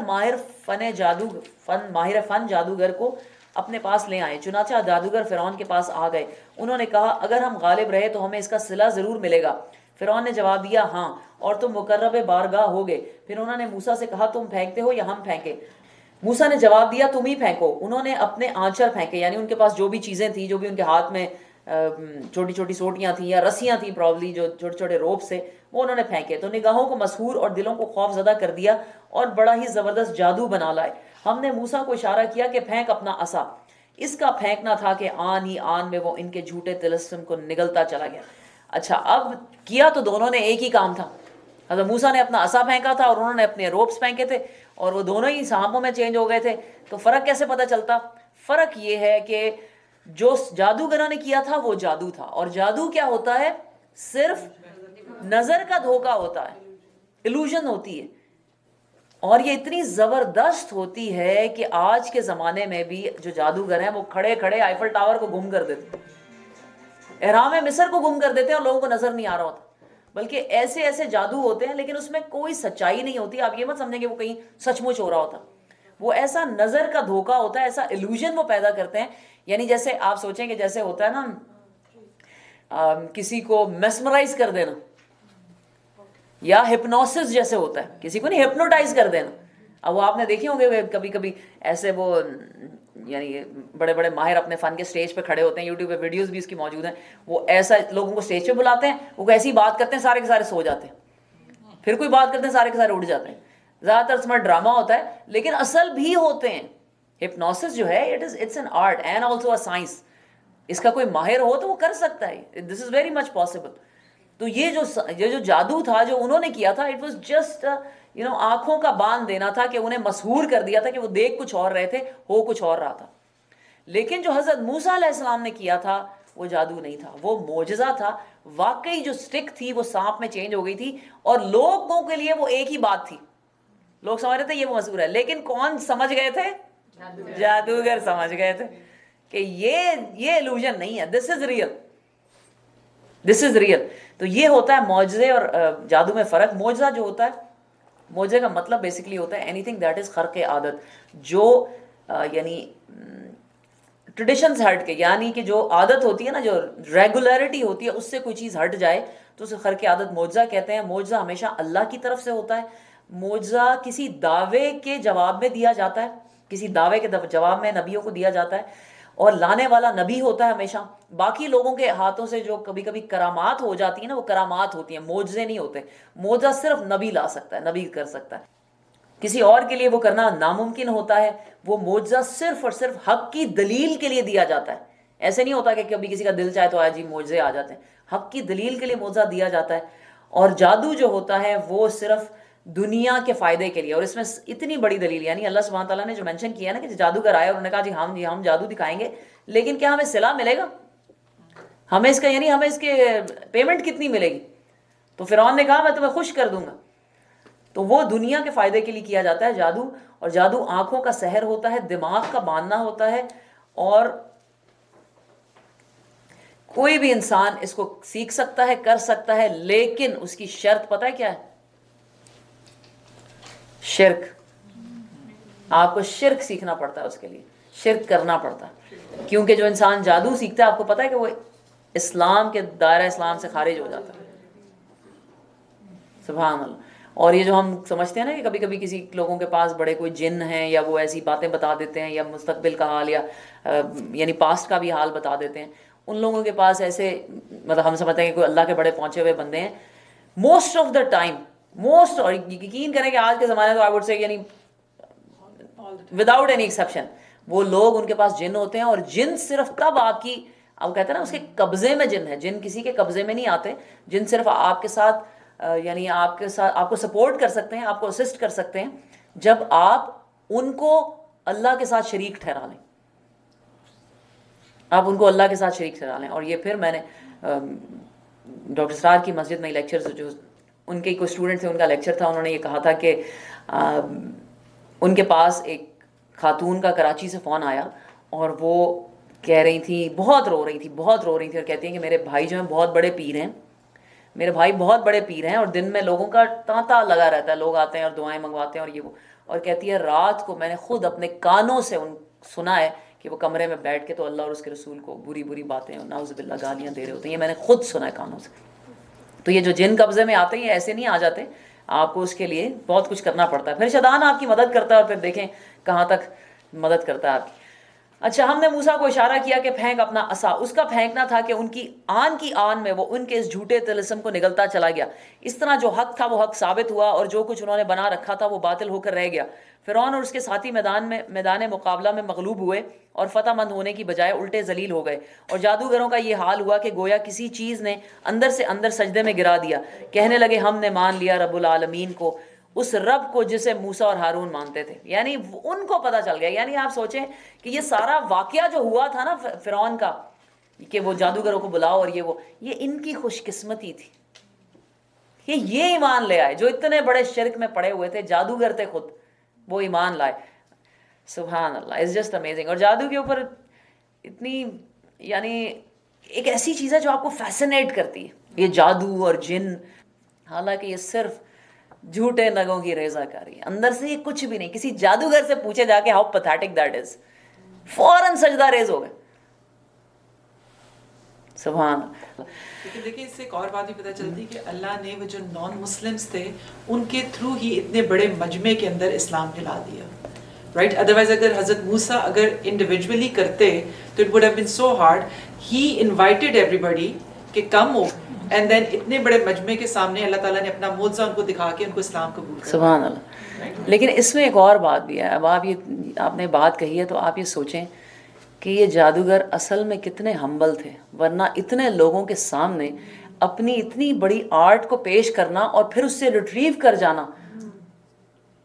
فن جادوگر کو اپنے پاس لے آئیں. چنانچہ جادوگر فرعون کے پاس آ گئے. انہوں نے کہا اگر ہم غالب رہے تو ہمیں اس کا صلہ ضرور ملے گا. فرعون نے جواب دیا ہاں, اور تم مقرب بارگاہ ہوگے. پھر انہوں نے موسیٰ سے کہا تم پھینکتے ہو یا ہم پھینکیں. موسیٰ نے جواب دیا تم ہی پھینکو. انہوں نے اپنے آنچر پھینکے, یعنی ان کے پاس جو بھی چیزیں تھیں, جو بھی ان کے ہاتھ میں چھوٹی چھوٹی سوٹیاں تھیں یا رسیاں تھیں پرابلی جو چھوٹے چھوٹے روپ سے, وہ انہوں نے پھینکے. تو نگاہوں کو مسحور اور دلوں کو خوف زدہ کر دیا اور بڑا ہی زبردست جادو بنا لائے. ہم نے موسیٰ کو اشارہ کیا کہ پھینک اپنا عصا. اس کا پھینکنا تھا کہ آن ہی آن میں وہ ان کے جھوٹے طلسم کو نگلتا چلا گیا. اچھا, اب کیا تو دونوں نے ایک ہی کام تھا. حضرت موسیٰ نے اپنا عصا پھینکا تھا اور انہوں نے اپنے روپس پھینکے تھے, اور وہ دونوں ہی سانپوں میں چینج ہو گئے تھے. تو فرق کیسے پتہ چلتا؟ فرق یہ ہے کہ جو جادوگروں نے کیا تھا وہ جادو تھا, اور جادو کیا ہوتا ہے؟ صرف نظر کا دھوکا ہوتا ہے, ایلوژن ہوتی ہے. اور یہ اتنی زبردست ہوتی ہے کہ آج کے زمانے میں بھی جو جادوگر ہیں وہ کھڑے کھڑے آئیفل ٹاور کو گم کر دیتے ہیں, احرام مصر کو گم کر دیتے ہیں اور لوگوں کو نظر نہیں آ رہا ہوتا. بلکہ ایسے ایسے جادو ہوتے ہیں لیکن اس میں کوئی سچائی نہیں ہوتی. آپ یہ مت سمجھیں کہ وہ کہیں سچ مچ ہو رہا ہوتا, وہ ایسا نظر کا دھوکا ہوتا ہے, ایسا ایلوژن وہ پیدا کرتے ہیں. یعنی جیسے آپ سوچیں کہ جیسے ہوتا ہے نا کسی کو میسمرائز کر دینا, یا ہپنوسس جیسے ہوتا ہے, کسی کو نہیں ہپنوٹائز کر دینا. اب وہ آپ نے دیکھے ہوں گے کبھی کبھی ایسے وہ یعنی بڑے بڑے ماہر اپنے فن کے سٹیج پہ کھڑے ہوتے ہیں, یوٹیوب پہ ویڈیوز بھی اس کی موجود ہیں. وہ ایسا لوگوں کو سٹیج پہ بلاتے ہیں, وہ ایسی بات کرتے ہیں سارے کے سارے سو جاتے ہیں, پھر کوئی بات کرتے ہیں سارے کے سارے اٹھ جاتے ہیں. زیادہ تر اس میں ڈرامہ ہوتا ہے لیکن اصل بھی ہوتے ہیں. ہپنوسس جو ہے it's an art and also a science. اس کا کوئی ماہر ہو تو وہ کر سکتا ہے, this is very much possible. تو یہ جو جادو تھا جو انہوں نے کیا تھا, اٹ واز جسٹ آنکھوں کا باندھ دینا تھا کہ انہیں مسحور کر دیا تھا کہ وہ دیکھ کچھ اور رہے تھے, ہو کچھ اور رہا تھا. لیکن جو حضرت موسیٰ علیہ السلام نے کیا تھا وہ جادو نہیں تھا, وہ معجزہ تھا. واقعی جو سٹک تھی وہ سانپ میں چینج ہو گئی تھی, اور لوگوں کے لیے وہ ایک ہی بات تھی. لوگ سمجھ رہے تھے یہ وہ مسحور ہے, لیکن کون سمجھ گئے تھے؟ جادوگر سمجھ گئے تھے کہ یہ illusion نہیں ہے, this is real, this is real. تو یہ ہوتا ہے معجزے اور جادو میں فرق. معجزہ جو ہوتا ہے, معجزے کا مطلب بیسکلی ہوتا ہے اینی تھنگ دیٹ از خرق عادت, جو یعنی ٹریڈیشن سے ہٹ کے, یعنی کہ جو عادت ہوتی ہے نا, جو ریگولیرٹی ہوتی ہے, اس سے کوئی چیز ہٹ جائے تو اسے خرق عادت معجزہ کہتے ہیں. معجزہ ہمیشہ اللہ کی طرف سے ہوتا ہے. معجزہ کسی دعوے کے جواب میں دیا جاتا ہے, کسی دعوے کے جواب میں نبیوں کو دیا جاتا ہے. اور لانے والا نبی ہوتا ہے ہمیشہ. باقی لوگوں کے ہاتھوں سے جو کبھی کبھی کرامات ہو جاتی ہیں نا، وہ کرامات ہوتی ہیں، معجزے نہیں ہوتے. معجزہ صرف نبی لا سکتا ہے، نبی کر سکتا ہے. کسی اور کے لیے وہ کرنا ناممکن ہوتا ہے. وہ معجزہ صرف اور صرف حق کی دلیل کے لیے دیا جاتا ہے. ایسے نہیں ہوتا کہ کبھی کسی کا دل چاہے تو آج ہی معجزے آ جاتے ہیں. حق کی دلیل کے لیے معجزہ دیا جاتا ہے. اور جادو جو ہوتا ہے وہ صرف دنیا کے فائدے کے لیے. اور اس میں اتنی بڑی دلیل، یعنی اللہ سبحانہ تعالیٰ نے جو مینشن کیا نا کہ جادوگر آئے اور انہوں نے کہا جی ہم جادو دکھائیں گے، لیکن کیا ہمیں صلہ ملے گا؟ ہمیں اس کا یعنی ہمیں اس کے پیمنٹ کتنی ملے گی؟ تو فرعون نے کہا میں تمہیں خوش کر دوں گا. تو وہ دنیا کے فائدے کے لیے کیا جاتا ہے جادو. اور جادو آنکھوں کا سحر ہوتا ہے، دماغ کا باندھنا ہوتا ہے. اور کوئی بھی انسان اس کو سیکھ سکتا ہے، کر سکتا ہے، لیکن اس کی شرط پتہ ہے کیا ہے؟ شرک. آپ کو شرک سیکھنا پڑتا ہے، اس کے لیے شرک کرنا پڑتا ہے. کیونکہ جو انسان جادو سیکھتا ہے، آپ کو پتہ ہے کہ وہ اسلام کے دائرہ اسلام سے خارج ہو جاتا ہے. سبحان اللہ. اور یہ جو ہم سمجھتے ہیں نا کہ کبھی کبھی کسی لوگوں کے پاس بڑے کوئی جن ہیں، یا وہ ایسی باتیں بتا دیتے ہیں، یا مستقبل کا حال، یا یعنی پاسٹ کا بھی حال بتا دیتے ہیں، ان لوگوں کے پاس ایسے مطلب ہم سمجھتے ہیں کہ کوئی اللہ کے بڑے پہنچے ہوئے بندے ہیں. موسٹ آف دا ٹائم، اور یقین کریں کہ آج کے زمانے تو آئی وڈ سے یعنی وداؤٹ اینی ایکسیپشن، وہ لوگ ان کے پاس جن ہوتے ہیں. اور جن صرف تب آپ کی، آپ کہتے ہیں نا اس کے قبضے میں جن ہے. جن کسی کے قبضے میں نہیں آتے. جن صرف آپ کے ساتھ یعنی آپ کے ساتھ آپ کو سپورٹ کر سکتے ہیں، آپ کو اسسٹ کر سکتے ہیں جب آپ ان کو اللہ کے ساتھ شریک ٹھہرا لیں. آپ ان کو اللہ کے ساتھ شریک ٹھہرا لیں. اور یہ پھر میں نے ڈاکٹر اسرار کی مسجد میں لیکچر، جو ان کے کوئی اسٹوڈنٹ تھے، ان کا لیکچر تھا، انہوں نے یہ کہا تھا کہ ان کے پاس ایک خاتون کا کراچی سے فون آیا، اور وہ کہہ رہی تھی، بہت رو رہی تھی اور کہتی ہیں کہ میرے بھائی جو ہیں بہت بڑے پیر ہیں، میرے بھائی بہت بڑے پیر ہیں، اور دن میں لوگوں کا تانتا لگا رہتا ہے، لوگ آتے ہیں اور دعائیں منگواتے ہیں اور یہ وہ. اور کہتی ہے رات کو میں نے خود اپنے کانوں سے سنا ہے کہ وہ کمرے میں بیٹھ کے تو اللہ اور اس کے رسول کو بری بری باتیں اور نعوذ باللہ گالیاں دے رہے ہوتے ہیں. یہ میں نے خود سنا ہے کانوں سے. تو یہ جو جن قبضے میں آتے ہیں یہ ایسے نہیں آ جاتے، آپ کو اس کے لیے بہت کچھ کرنا پڑتا ہے. پھر شیطان آپ کی مدد کرتا ہے، اور پھر دیکھیں کہاں تک مدد کرتا ہے آپ کی. اچھا، ہم نے موسیٰ کو اشارہ کیا کہ پھینک اپنا عصا. اس کا پھینکنا تھا کہ ان کی آن میں وہ ان کے اس جھوٹے طلسم کو نگلتا چلا گیا. اس طرح جو حق تھا وہ حق ثابت ہوا، اور جو کچھ انہوں نے بنا رکھا تھا وہ باطل ہو کر رہ گیا. فرعون اور اس کے ساتھی میدان مقابلہ میں مغلوب ہوئے، اور فتح مند ہونے کی بجائے الٹے ذلیل ہو گئے. اور جادوگروں کا یہ حال ہوا کہ گویا کسی چیز نے اندر سے اندر سجدے میں گرا دیا. کہنے لگے ہم نے مان لیا رب العالمین کو، اس رب کو جسے موسیٰ اور ہارون مانتے تھے. یعنی ان کو پتہ چل گیا. یعنی آپ سوچیں کہ یہ سارا واقعہ جو ہوا تھا نا فرعون کا، کہ وہ جادوگروں کو بلاؤ اور یہ ان کی خوش قسمتی تھی کہ یہ ایمان لے آئے. جو اتنے بڑے شرک میں پڑے ہوئے تھے، جادوگر تھے خود، وہ ایمان لائے. سبحان اللہ، اٹس جسٹ امیزنگ. اور جادو کے اوپر اتنی یعنی ایک ایسی چیز ہے جو آپ کو فیسنیٹ کرتی ہے، یہ جادو اور جن. حالانکہ یہ صرف جھوٹے نگوں کی ریزہ کاری ہے، اندر سے یہ کچھ بھی نہیں. کسی جادوگر سے پوچھے جا کے ہاؤ پیتھیٹک دیٹ از، فوراً سجدہ ریز ہو گئے. سبحان اللہ.
لیکن دیکھیں اس سے ایک اور بات بھی پتہ چلتی کہ اللہ نے وہ جو نان مسلمس تھے ان کے تھرو ہی اتنے بڑے مجمع کے اندر اسلام پھیلا دیا. رائٹ، ادروائز اگر حضرت موسیٰ اگر انڈیویجولی کرتے تو it would have been so hard. He invited everybody کہ کم ہو، اینڈ دین اتنے بڑے مجمع کے سامنے اللہ تعالیٰ نے اپنا معجزہ ان کو دکھا کے ان کو اسلام قبول کیا.
سبحان اللہ. لیکن اس میں ایک اور بات بھی ہے. اب آپ نے بات کہی ہے تو آپ یہ سوچیں کہ یہ جادوگر اصل میں کتنے ہمبل تھے، ورنہ اتنے لوگوں کے سامنے اپنی اتنی بڑی آرٹ کو پیش کرنا اور پھر اس سے ریٹریو کر جانا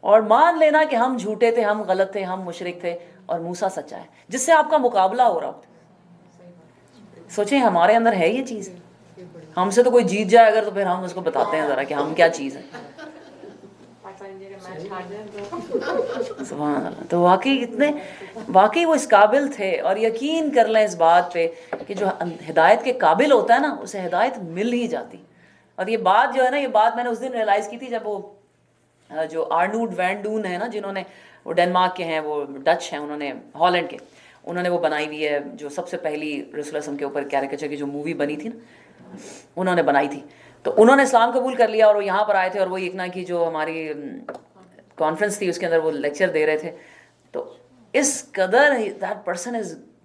اور مان لینا کہ ہم جھوٹے تھے، ہم غلط تھے، ہم مشرک تھے اور موسیٰ سچا ہے، جس سے آپ کا مقابلہ ہو رہا ہو. سوچیں ہمارے اندر ہے یہ چیز. ہم سے تو کوئی جیت جائے اگر تو پھر ہم اس کو بتاتے ہیں ذرا کہ ہم کیا چیز ہے. سبحان اللہ. تو واقعی وہ اس قابل تھے. اور یقین کر لیں اس بات پہ کہ جو ہدایت کے قابل ہوتا ہے نا اسے ہدایت مل ہی جاتی. اور یہ بات جو ہے نا، یہ بات میں نے اس دن ریئلائز کی تھی جب وہ جو آرنوڈ وین ڈون ہے نا، جنہوں نے، وہ ڈنمارک کے ہیں، وہ ڈچ ہیں، انہوں نے ہالینڈ کے، انہوں نے وہ بنائی ہوئی ہے جو سب سے پہلی رسول اللہ علیہ وسلم کے اوپر کیریکیچر کی جو مووی بنی تھی نا، انہوں نے بنائی تھی. تو انہوں نے اسلام قبول کر لیا اور وہ یہاں پر آئے تھے، اور وہ ایکنا کی جو ہماری کانفرنس تھی اس کے اندر وہ لیکچر دے رہے تھے. تو اس قدر دیٹ پرسن از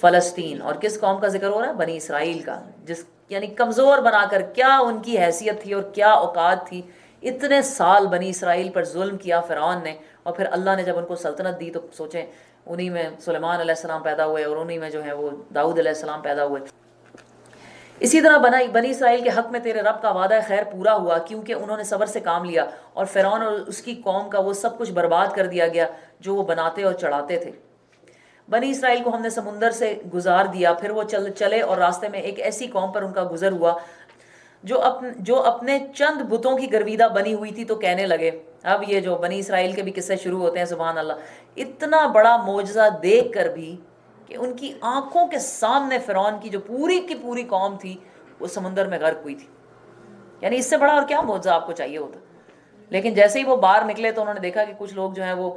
فلسطین. اور کس قوم کا ذکر ہو رہا ہے؟ بنی اسرائیل کا, جس یعنی کمزور بنا کر, کیا ان کی حیثیت تھی اور کیا اوقات تھی. اتنے سال بنی اسرائیل پر ظلم کیا فرعون نے, اور پھر اللہ نے جب ان کو سلطنت دی تو سوچیں انہی میں سلیمان علیہ السلام پیدا ہوئے اور انہی میں جو ہے وہ داؤد علیہ السلام پیدا ہوئے. اسی طرح بنی اسرائیل کے حق میں تیرے رب کا وعدہ خیر پورا ہوا, کیونکہ انہوں نے صبر سے کام لیا, اور فرعون اور اس کی قوم کا وہ سب کچھ برباد کر دیا گیا جو وہ بناتے اور چڑھاتے تھے. بنی اسرائیل کو ہم نے سمندر سے گزار دیا, پھر وہ چلے اور راستے میں ایک ایسی قوم پر ان کا گزر ہوا جو اپنے چند بتوں کی گرویدہ بنی ہوئی تھی, تو کہنے لگے. اب یہ جو بنی اسرائیل کے بھی قصے شروع ہوتے ہیں, سبحان اللہ, اتنا بڑا معجزہ دیکھ کر بھی کہ ان کی آنکھوں کے سامنے فرعون کی جو پوری کی پوری قوم تھی وہ سمندر میں غرق ہوئی تھی. یعنی اس سے بڑا اور کیا معجزہ آپ کو چاہیے ہوتا. لیکن جیسے ہی وہ باہر نکلے تو انہوں نے دیکھا کہ کچھ لوگ جو ہیں وہ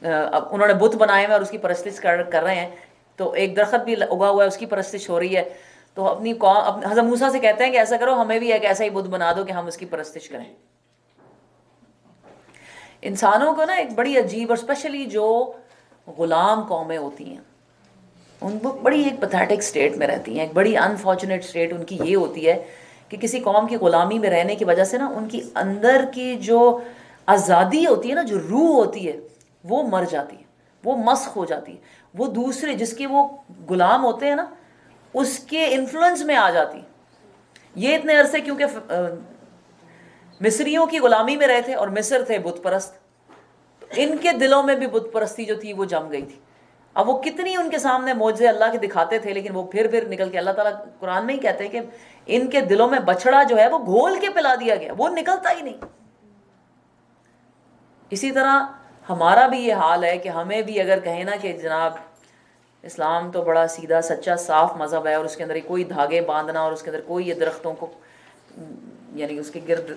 انہوں نے بت بنائے ہوئے اور اس کی پرستش کر رہے ہیں. تو ایک درخت بھی اگا ہوا ہے, اس کی پرستش ہو رہی ہے. تو اپنی قوم حضرت موسیٰ سے کہتے ہیں کہ ایسا کرو, ہمیں بھی ایک ایسا ہی بت بنا دو کہ ہم اس کی پرستش کریں. انسانوں کو نا ایک بڑی عجیب, اور اسپیشلی جو غلام قومیں ہوتی ہیں ان کو بڑی ایک پیتھیٹک سٹیٹ میں رہتی ہیں. ایک بڑی انفارچونیٹ سٹیٹ ان کی یہ ہوتی ہے کہ کسی قوم کی غلامی میں رہنے کی وجہ سے نا ان کی اندر کی جو آزادی ہوتی ہے نا, جو روح ہوتی ہے, وہ مر جاتی ہے, وہ مسخ ہو جاتی ہے. وہ دوسرے جس کے وہ غلام ہوتے ہیں نا اس کے انفلوئنس میں آ جاتی. یہ اتنے عرصے کیونکہ مصریوں کی غلامی میں رہے تھے اور مصر تھے بت پرست, ان کے دلوں میں بھی بت پرستی جو تھی وہ جم گئی تھی. اب وہ کتنی ان کے سامنے معجزے اللہ کے دکھاتے تھے, لیکن وہ پھر نکل کے, اللہ تعالیٰ قرآن میں ہی کہتے ہیں کہ ان کے دلوں میں بچڑا جو ہے وہ گھول کے پلا دیا گیا, وہ نکلتا ہی نہیں. اسی طرح ہمارا بھی یہ حال ہے کہ ہمیں بھی اگر کہیں نا کہ جناب اسلام تو بڑا سیدھا سچا صاف مذہب ہے اور اس کے اندر کوئی دھاگے باندھنا اور اس کے اندر کوئی یہ درختوں کو یعنی اس کے گرد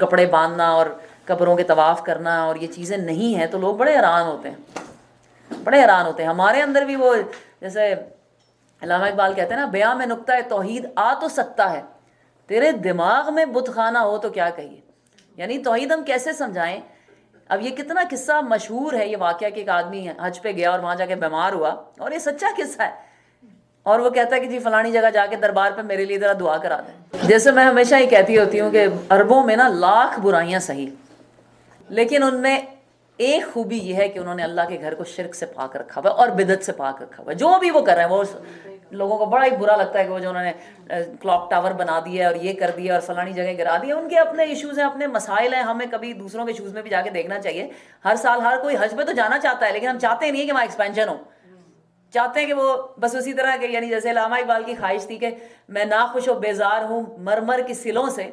کپڑے باندھنا اور قبروں کے طواف کرنا اور یہ چیزیں نہیں ہیں, تو لوگ بڑے حیران ہوتے ہیں, بڑے حیران ہوتے ہیں. ہمارے اندر بھی وہ جیسے علامہ اقبال کہتے ہیں نا, بیاں میں نقطہ توحید آ تو سکتا ہے, تیرے دماغ میں بت خانہ ہو تو کیا کہیے. یعنی توحید ہم کیسے سمجھائیں. اب یہ کتنا قصہ مشہور ہے یہ واقعہ کہ ایک آدمی حج پہ گیا اور وہاں جا کے بیمار ہوا, اور یہ سچا قصہ ہے, اور وہ کہتا ہے کہ جی فلانی جگہ جا کے دربار پہ میرے لیے ذرا دعا کرا دیں. جیسے میں ہمیشہ ہی کہتی ہوتی ہوں کہ عربوں میں نا لاکھ برائیاں صحیح, لیکن ان میں ایک خوبی یہ ہے کہ انہوں نے اللہ کے گھر کو شرک سے پاک رکھا ہوا ہے اور بدعت سے پاک رکھا ہوا ہے. جو بھی وہ کر رہے ہیں, وہ لوگوں کو بڑا ہی برا لگتا ہے کہ وہ جو انہوں نے کلاک ٹاور بنا دیا اور یہ کر دیا اور فلانی جگہ گرا دیا, ان کے اپنے ایشوز ہیں, اپنے مسائل ہیں. ہمیں کبھی دوسروں کے ایشوز میں بھی جا کے دیکھنا چاہیے. ہر سال ہر کوئی حج پہ تو جانا چاہتا ہے, لیکن ہم چاہتے نہیں کہ وہاں ایکسپینشن ہو. چاہتے ہیں کہ وہ بس اسی طرح کہ یعنی جیسے علامہ اقبال کی خواہش تھی کہ میں ناخوش و بیزار ہوں مرمر کی سلوں سے,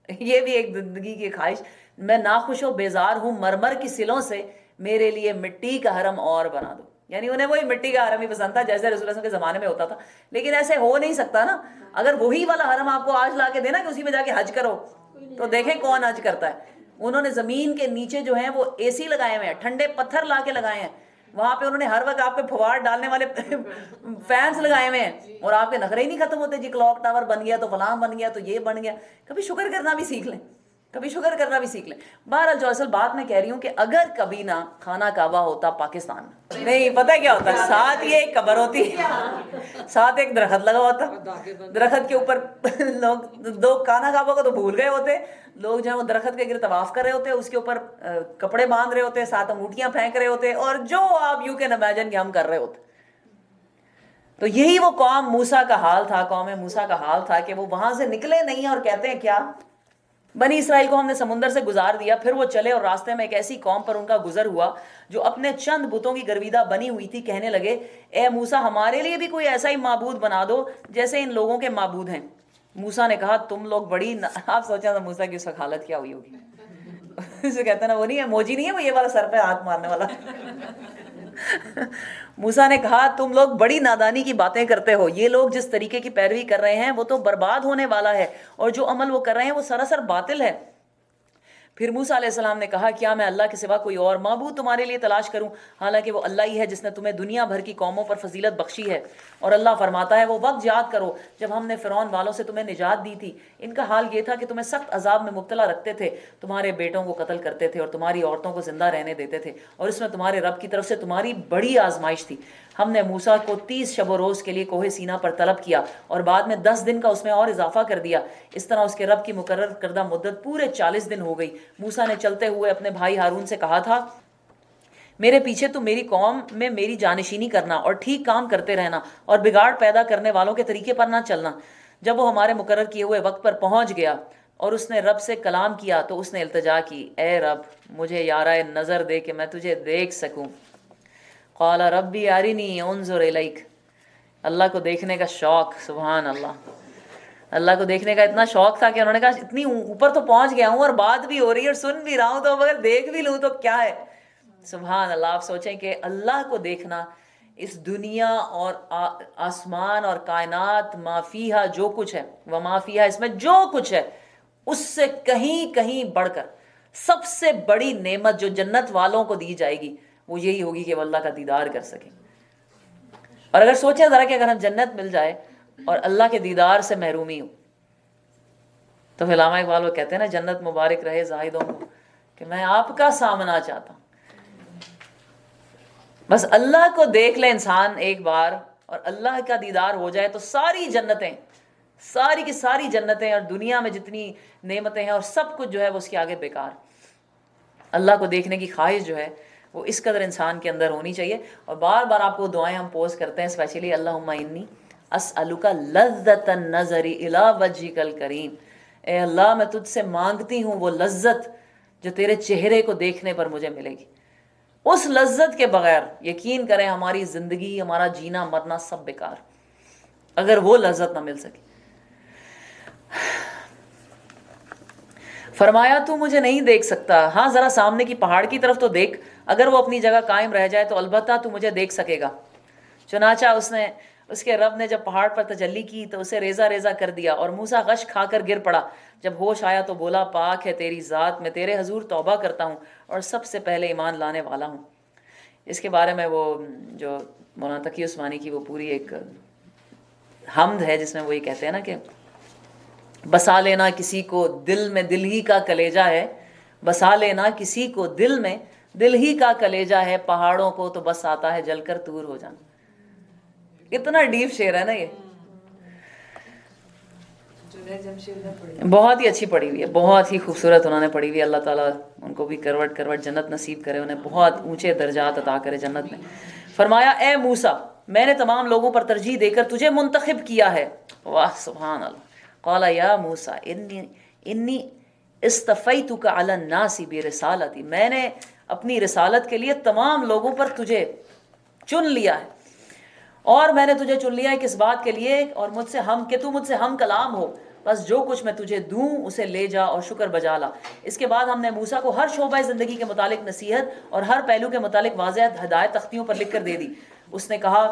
یہ بھی ایک زندگی کی خواہش, میں ناخوش و بیزار ہوں مرمر کی سلوں سے, میرے لیے مٹی کا حرم اور بنا دو. یعنی انہیں وہی مٹی کا حرم ہی پسند تھا جیسے رسول اللہ صلی اللہ علیہ وسلم کے زمانے میں ہوتا تھا. لیکن ایسے ہو نہیں سکتا نا. اگر وہی والا حرم آپ کو آج لا کے دینا کہ اسی میں جا کے حج کرو, تو دیکھیں کون حج کرتا ہے. انہوں نے زمین کے نیچے جو ہیں وہ اے سی لگائے ہوئے ہیں, ٹھنڈے پتھر لا کے لگائے ہیں, وہاں پہ انہوں نے ہر وقت آپ پہ پھوار ڈالنے والے فینس لگائے ہوئے ہیں, اور آپ کے نخرے ہی نہیں ختم ہوتے. جی کلاک ٹاور بن گیا تو فلاں بن گیا تو یہ بن گیا. کبھی شکر کرنا بھی سیکھ لیں, کبھی شکر کرنا بھی سیکھ لیں. بہرحال جو اصل بات میں کہہ رہی ہوں کہ اگر کبھی نہ خانہ کعبہ ہوتا پاکستان میں, نہیں پتہ کیا ہوتا, ساتھ یہ ایک قبر ہوتی, ساتھ ایک درخت لگا ہوتا, درخت کے اوپر لوگ دو خانہ کعبہ کو تو بھول گئے ہوتے, لوگ جو ہے وہ درخت کے گرد طواف کر رہے ہوتے, اس کے اوپر کپڑے باندھ رہے ہوتے, ساتھ انگوٹھیاں پھینک رہے ہوتے, اور جو آپ یو کین امیجن کہ ہم کر رہے ہوتے. تو یہی وہ قوم موسیٰ کا حال تھا, قوم موسیٰ کا حال تھا کہ وہ وہاں سے نکلے نہیں, اور کہتے ہیں کیا, بنی اسرائیل کو ہم نے سمندر سے گزار دیا, پھر وہ چلے اور راستے میں ایک ایسی قوم پر ان کا گزر ہوا جو اپنے چند بتوں کی گرویدہ بنی ہوئی تھی. کہنے لگے اے موسیٰ ہمارے لیے بھی کوئی ایسا ہی معبود بنا دو جیسے ان لوگوں کے معبود ہیں. موسیٰ نے کہا تم لوگ بڑی آپ سوچا تھا موسیٰ کی اس وقت حالت کیا ہوئی ہوگی. اسے کہتے ہیں نا وہ نہیں ہے موجی نہیں ہے وہ یہ والا سر پہ ہاتھ مارنے والا. موسیٰ نے کہا تم لوگ بڑی نادانی کی باتیں کرتے ہو, یہ لوگ جس طریقے کی پیروی کر رہے ہیں وہ تو برباد ہونے والا ہے, اور جو عمل وہ کر رہے ہیں وہ سراسر باطل ہے. پھر موسیٰ علیہ السلام نے کہا کیا میں اللہ کے سوا کوئی اور معبود تمہارے لیے تلاش کروں, حالانکہ وہ اللہ ہی ہے جس نے تمہیں دنیا بھر کی قوموں پر فضیلت بخشی ہے. اور اللہ فرماتا ہے وہ وقت یاد کرو جب ہم نے فرعون والوں سے تمہیں نجات دی تھی, ان کا حال یہ تھا کہ تمہیں سخت عذاب میں مبتلا رکھتے تھے, تمہارے بیٹوں کو قتل کرتے تھے اور تمہاری عورتوں کو زندہ رہنے دیتے تھے, اور اس میں تمہارے رب کی طرف سے تمہاری بڑی آزمائش تھی. ہم نے موسیٰ کو 30 شب و روز کے لیے کوہ سینا پر طلب کیا اور بعد میں 10 دن کا اس میں اور اضافہ کر دیا. اس طرح اس کے رب کی مقرر کردہ مدت پورے 40 دن ہو گئی. موسیٰ نے چلتے ہوئے اپنے بھائی ہارون سے کہا تھا میرے پیچھے تو میری قوم میں میری جانشینی کرنا اور ٹھیک کام کرتے رہنا اور بگاڑ پیدا کرنے والوں کے طریقے پر نہ چلنا. جب وہ ہمارے مقرر کیے ہوئے وقت پر پہنچ گیا اور اس نے رب سے کلام کیا تو اس نے التجا کی اے رب مجھے یارہ نظر دے کہ میں تجھے دیکھ سکوں. قال ربی ارنی انظر الیک. اللہ کو دیکھنے کا شوق, سبحان اللہ, اللہ کو دیکھنے کا اتنا شوق تھا کہ انہوں نے کہا اتنی اوپر تو پہنچ گیا ہوں اور بات بھی ہو رہی ہے اور سن بھی رہا ہوں, تو اگر دیکھ بھی لوں تو کیا ہے. سبحان اللہ. آپ سوچیں کہ اللہ کو دیکھنا اس دنیا اور آسمان اور کائنات ما فیہا جو کچھ ہے وما فیہا اس میں جو کچھ ہے اس سے کہیں کہیں بڑھ کر سب سے بڑی نعمت جو جنت والوں کو دی جائے گی وہ یہی ہوگی کہ وہ اللہ کا دیدار کر سکیں. اور اگر سوچیں ذرا کہ اگر ہم جنت مل جائے اور اللہ کے دیدار سے محرومی ہو تو پھر علامہ اقبال وہ کہتے ہیں نا جنت مبارک رہے زاہدوں کو کہ میں آپ کا سامنا چاہتا ہوں. بس اللہ کو دیکھ لے انسان ایک بار اور اللہ کا دیدار ہو جائے تو ساری جنتیں, ساری کی ساری جنتیں اور دنیا میں جتنی نعمتیں ہیں اور سب کچھ جو ہے وہ اس کے آگے بیکار. اللہ کو دیکھنے کی خواہش جو ہے وہ اس قدر انسان کے اندر ہونی چاہیے. اور بار بار آپ کو دعائیں ہم پوز کرتے ہیں اسپیشلی اللہم انی اسألک لذت النظر الی وجہک الکریم. اے اللہ میں تجھ سے مانگتی ہوں وہ لذت جو تیرے چہرے کو دیکھنے پر مجھے ملے گی. اس لذت کے بغیر یقین کریں ہماری زندگی, ہمارا جینا مرنا سب بیکار, اگر وہ لذت نہ مل سکے. فرمایا تو مجھے نہیں دیکھ سکتا, ہاں ذرا سامنے کی پہاڑ کی طرف تو دیکھ, اگر وہ اپنی جگہ قائم رہ جائے تو البتہ تو مجھے دیکھ سکے گا. چنانچہ اس کے رب نے جب پہاڑ پر تجلی کی تو اسے ریزہ ریزہ کر دیا اور موسیٰ غش کھا کر گر پڑا. جب ہوش آیا تو بولا پاک ہے تیری ذات, میں تیرے حضور توبہ کرتا ہوں اور سب سے پہلے ایمان لانے والا ہوں. اس کے بارے میں وہ جو مولانا تقی عثمانی کی وہ پوری ایک حمد ہے جس میں وہ یہ کہتے ہیں نا کہ بسا لینا کسی کو دل میں دل ہی کا کلیجہ ہے, بسا لینا کسی کو دل میں دل ہی کا کلیجہ ہے, پہاڑوں کو تو بس آتا ہے جل کر دور ہو جانا. اتنا ڈیپ شعر ہے نا یہ, بہت ہی اچھی پڑھی ہوئی ہے, بہت ہی خوبصورت انہوں نے پڑھی ہوئی ہے. اللہ تعالیٰ ان کو بھی کروٹ کروٹ جنت نصیب کرے, انہیں بہت اونچے درجات عطا کرے جنت میں. فرمایا اے موسیٰ میں نے تمام لوگوں پر ترجیح دے کر تجھے منتخب کیا ہے. واہ سبحان اللہ. قال یا موسیٰ انی اصطفیتک علی الناس برسالتی, میں نے اپنی رسالت کے لیے تمام لوگوں پر تجھے چن لیا ہے, اور میں نے تجھے چن لیا ہے کس بات کے لیے, اور مجھ سے ہم کلام ہو, بس جو کچھ میں تجھے دوں اسے لے جا اور شکر بجا لا. اس کے بعد ہم نے موسیٰ کو ہر شعبہ زندگی کے متعلق نصیحت اور ہر پہلو کے متعلق واضح ہدایت تختیوں پر لکھ کر دے دی. اس نے کہا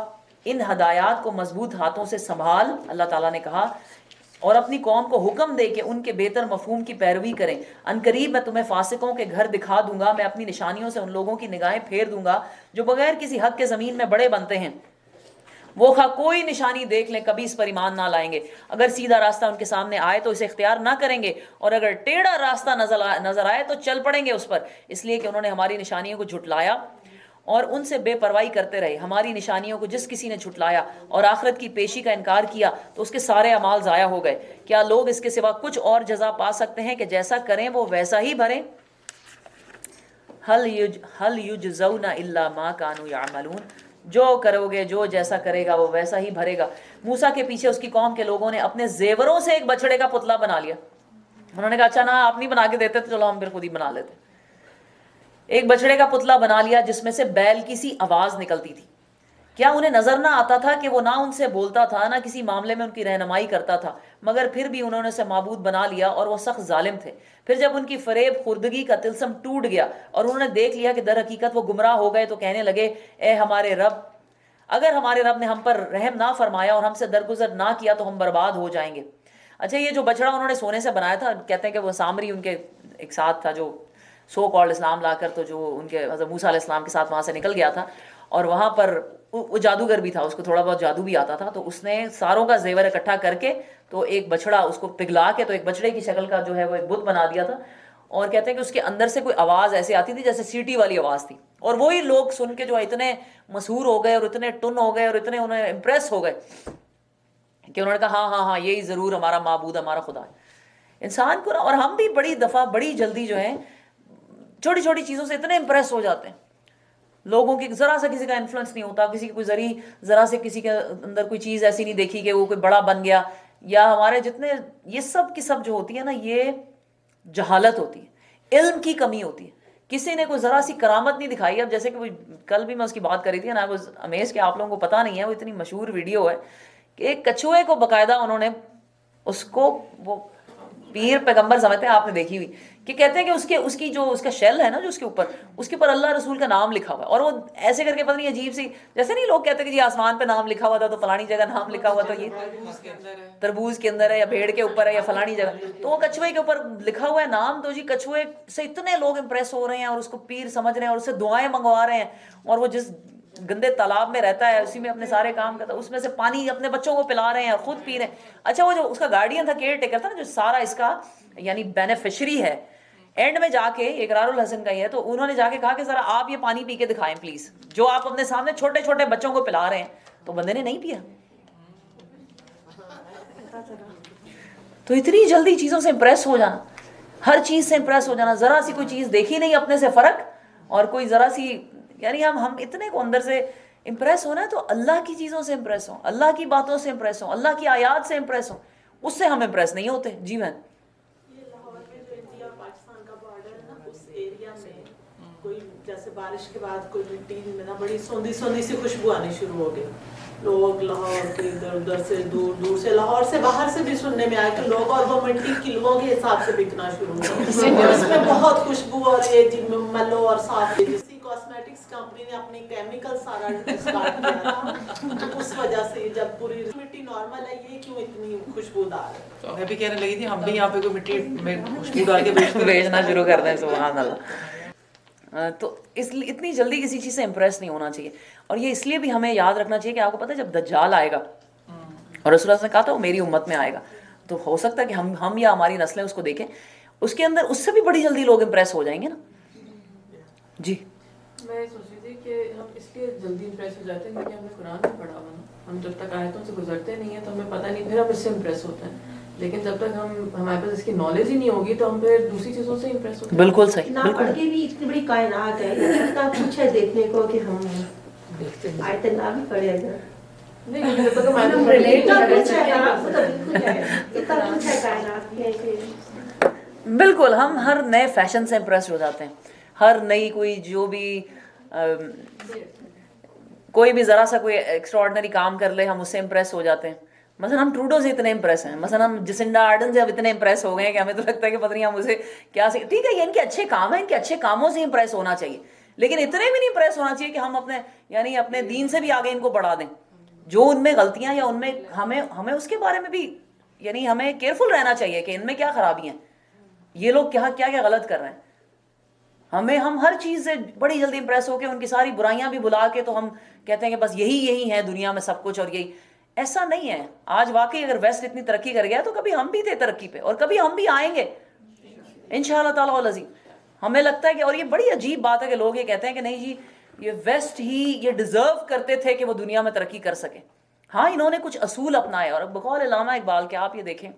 ان ہدایات کو مضبوط ہاتھوں سے سنبھال, اللہ تعالیٰ نے کہا, اور اپنی قوم کو حکم دے کہ ان کے بہتر مفہوم کی پیروی کریں. عنقریب میں تمہیں فاسقوں کے گھر دکھا دوں گا, میں اپنی نشانیوں سے ان لوگوں کی نگاہیں پھیر دوں گا جو بغیر کسی حق کے زمین میں بڑے بنتے ہیں. وہ خواہ کوئی نشانی دیکھ لیں کبھی اس پر ایمان نہ لائیں گے. اگر سیدھا راستہ ان کے سامنے آئے تو اسے اختیار نہ کریں گے, اور اگر ٹیڑھا راستہ نظر آئے تو چل پڑیں گے اس پر, اس لیے کہ انہوں نے ہماری نشانیوں کو جھٹلایا اور ان سے بے پرواہی کرتے رہے. ہماری نشانیوں کو جس کسی نے جھٹلایا اور آخرت کی پیشی کا انکار کیا تو اس کے سارے اعمال ضائع ہو گئے. کیا لوگ اس کے سوا کچھ اور جزا پا سکتے ہیں کہ جیسا کریں وہ ویسا ہی بھریں؟ هل یجزون الا ما كانوا يعملون, جو کرو گے جو جیسا کرے گا وہ ویسا ہی بھرے گا. موسیٰ کے پیچھے اس کی قوم کے لوگوں نے اپنے زیوروں سے ایک بچڑے کا پتلا بنا لیا. انہوں نے کہا اچھا نہ آپ نہیں بنا کے دیتے تو چلو ہم پھر خود ہی بنا لیتے. ایک بچڑے کا پتلا بنا لیا جس میں سے بیل کی سی آواز نکلتی تھی. کیا انہیں نظر نہ آتا تھا کہ وہ نہ ان سے بولتا تھا نہ کسی معاملے میں ان کی رہنمائی کرتا تھا, مگر پھر بھی انہوں نے اسے معبود بنا لیا اور وہ سخت ظالم تھے. پھر جب ان کی فریب خوردگی کا طلسم ٹوٹ گیا اور انہوں نے دیکھ لیا کہ در حقیقت وہ گمراہ ہو گئے تو کہنے لگے اے ہمارے رب, اگر ہمارے رب نے ہم پر رحم نہ فرمایا اور ہم سے درگزر نہ کیا تو ہم برباد ہو جائیں گے. اچھا یہ جو بچڑا انہوں نے سونے سے بنایا تھا, کہتے ہیں کہ وہ سامری ان کے ایک ساتھ تھا جو سو کالڈ اسلام لا کر تو جو ان کے حضرت موسیٰ علیہ السلام کے ساتھ وہاں سے نکل گیا تھا, اور وہاں پر وہ جادوگر بھی تھا, اس کو تھوڑا بہت جادو بھی آتا تھا, تو اس نے ساروں کا زیور اکٹھا کر کے تو ایک بچڑا اس کو پگھلا کے تو ایک بچڑے کی شکل کا جو ہے وہ ایک بت بنا دیا تھا. اور کہتے ہیں کہ اس کے اندر سے کوئی آواز ایسے آتی تھی جیسے سیٹی والی آواز تھی, اور وہی لوگ سن کے جو اتنے مسحور ہو گئے اور اتنے ٹن ہو گئے اور اتنے انہیں امپریس ہو گئے کہ انہوں نے کہا ہاں ہاں ہاں یہی ضرور ہمارا معبود ہمارا خدا ہے. انسان کو نا، اور ہم بھی بڑی دفعہ بڑی جلدی جو ہے چھوٹی چھوٹی چیزوں سے اتنے امپریس ہو جاتے ہیں. لوگوں کی ذرا سا کسی کا انفلوئنس نہیں ہوتا، کسی کی کوئی ذرا سے کسی کے اندر کوئی چیز ایسی نہیں دیکھی کہ وہ کوئی بڑا بن گیا، یا ہمارے جتنے یہ سب کی سب جو ہوتی ہے نا، یہ جہالت ہوتی ہے، علم کی کمی ہوتی ہے. کسی نے کوئی ذرا سی کرامت نہیں دکھائی. اب جیسے کہ کل بھی میں اس کی بات کر رہی تھی نا، وہ امیز کہ آپ لوگوں کو پتہ نہیں ہے، وہ اتنی مشہور ویڈیو ہے کہ ایک کچھوے کو باقاعدہ انہوں نے اس کو وہ پیر پیغمبر سمجھتے ہیں، آپ نے دیکھی ہوئی، کہ کہتے ہیں کہ اس کی جو اس کا شیل ہے نا، جو اس کے اوپر اللہ رسول کا نام لکھا ہوا ہے، اور وہ ایسے کر کے پتہ نہیں عجیب سی، جیسے نہیں لوگ کہتے ہیں کہ جی آسمان پہ نام لکھا ہوا تھا تو فلانی جگہ نام لکھا ہوا تھا، یہ تربوز کے اندر ہے یا بھیڑ کے اوپر ہے یا فلانی جگہ، تو وہ کچھوے کے اوپر لکھا ہوا ہے نام. تو جی کچھوے سے اتنے لوگ امپریس ہو رہے ہیں اور اس کو پیر سمجھ رہے ہیں اور اس سے دعائیں منگوا رہے ہیں، اور وہ جس گندے تالاب میں رہتا ہے اسی میں اپنے سارے کام کرتا ہے، اس میں سے پانی اپنے بچوں کو پلا رہے ہیں اور خود پی رہے ہیں. اچھا وہ جو اس کا گارڈین تھا، کیئر ٹیکر تھا نا، جو سارا اس کا یعنی بینیفیشری ہے، اینڈ میں جا کے اقرار الحسن کا یہ ہے، تو انہوں نے جا کے کہا کہ ذرا آپ یہ پانی پی کے دکھائیں پلیز، جو آپ اپنے سامنے چھوٹے چھوٹے بچوں کو پلا رہے ہیں. تو بندے نے نہیں پیا. تو اتنی جلدی چیزوں سے امپریس ہو جانا، ہر چیز سے امپریس ہو جانا، ذرا سی کوئی چیز دیکھی نہیں اپنے سے فرق، اور کوئی ذرا سی یعنی ہم اتنے کو اندر سے امپریس ہونا ہے تو اللہ کی چیزوں سے امپریس ہوں، اللہ کی باتوں سے امپریس ہوں، اللہ کی آیات سے امپریس ہوں، اس سے ہم امپریس نہیں ہوتے. جی بہن.
یہ لاہور میں جو انڈیا پاکستان کا بارڈر ہے نا، اس ایریا میں کوئی جیسے بارش کے بعد کوئی مٹی میں نا بڑی سوندھی سوندھی سی خوشبو آنی شروع ہو گئی. لوگ لاہور کے ادھر ادھر سے دور دور سے، لاہور سے باہر سے بھی سننے میں آیا کہ لوگ، اور وہ مٹی کلووں کے حساب سے بکنا شروع ہوا. اس میں بہت خوشبو اور یہ ملو اور صاف. کسی کاسمیٹکس کمپنی نے اپنی کیمیکل سارا اسٹارٹ کیا تھا، اس وجہ سے جب پوری مٹی نارمل ہے، یہ کیوں اتنی خوشبودار ہے.
میں بھی کہنے لگی تھی ہم بھی یہاں پہ کوئی مٹی میں خوشبو ڈال کے
بیچنا شروع کر دیں. سبحان اللہ. تو اس لیے اتنی جلدی کسی چیز سے امپریس نہیں ہونا چاہیے. اور یہ اس لیے بھی ہمیں یاد رکھنا چاہیے کہ آپ کو پتہ ہے جب دجال آئے گا، اور رسول اللہ نے کہا تھا وہ میری امت میں آئے گا، تو ہو سکتا ہے کہ ہم یا ہماری نسلیں اس کو دیکھیں، اس کے اندر اس سے بھی بڑی جلدی لوگ امپریس ہو جائیں گے نا. جی
میں سوچ رہی تھی کہ ہم اس لیے جلدی امپریس ہو جاتے ہیں کیونکہ ہم نے قرآن نہیں پڑھا ہوا نا. ہم جب تک آیتوں سے گزرتے نہیں ہیں تو ہمیں پتہ نہیں، پھر ہم اس سے امپریس ہوتے ہیں. لیکن جب تک ہمارے پاس اس کی نالج ہی نہیں ہوگی تو ہم پھر دوسری چیزوں سے امپریس ہوتے ہیں.
بالکل صحیح.
نہ پڑھ کے بھی اتنی بڑی کائنات ہے، اتنا کچھ ہے دیکھنے کو کہ ہم آیت نہ بھی پڑھے اگر
نہیں، کیونکہ جب تک ہم
ریلیٹ کر سکتے ہیں.
بالکل. ہم ہر نئے فیشن سے امپریس ہو جاتے ہیں، ہر نئی کوئی جو بھی کوئی بھی ذرا سا کوئی ایکسٹراڈنری کام کر لے ہم اس سے امپریس ہو جاتے ہیں. مثلا ہم ٹروڈو سے اتنے امپریس ہیں، مثلا ہم جسنڈا آرڈن سے اب اتنے امپریس ہو گئے ہیں کہ ہمیں تو لگتا ہے کہ پتہ نہیں ہم اسے کیا سے. ٹھیک ہے یہ ان کے اچھے کام ہیں، ان کے اچھے کاموں سے امپریس ہونا چاہیے، لیکن اتنے بھی نہیں امپریس ہونا چاہیے کہ ہم اپنے دین سے بھی آگے ان کو بڑھا دیں. جو ان میں غلطیاں یا ان میں ہمیں اس کے بارے میں بھی یعنی ہمیں کیئرفل رہنا چاہیے کہ ان میں کیا خرابی ہیں، یہ لوگ کیا کیا غلط کر رہے ہیں. ہم ہر چیز سے بڑی جلدی امپریس ہو کے ان کی ساری برائیاں بھی بلا کے تو ہم کہتے ہیں کہ بس یہی ہے دنیا میں سب کچھ، اور یہی ایسا نہیں ہے. آج واقعی اگر ویسٹ اتنی ترقی کر گیا تو کبھی ہم بھی تھے ترقی پہ، اور کبھی ہم بھی آئیں گے انشاءاللہ تعالی العظیم. ہمیں لگتا ہے کہ، اور یہ بڑی عجیب بات ہے کہ لوگ یہ کہتے ہیں کہ نہیں جی یہ ویسٹ ہی یہ ڈیزرو کرتے تھے کہ وہ دنیا میں ترقی کر سکیں. ہاں انہوں نے کچھ اصول اپنائے، اور بقول علامہ اقبال کے آپ یہ دیکھیں،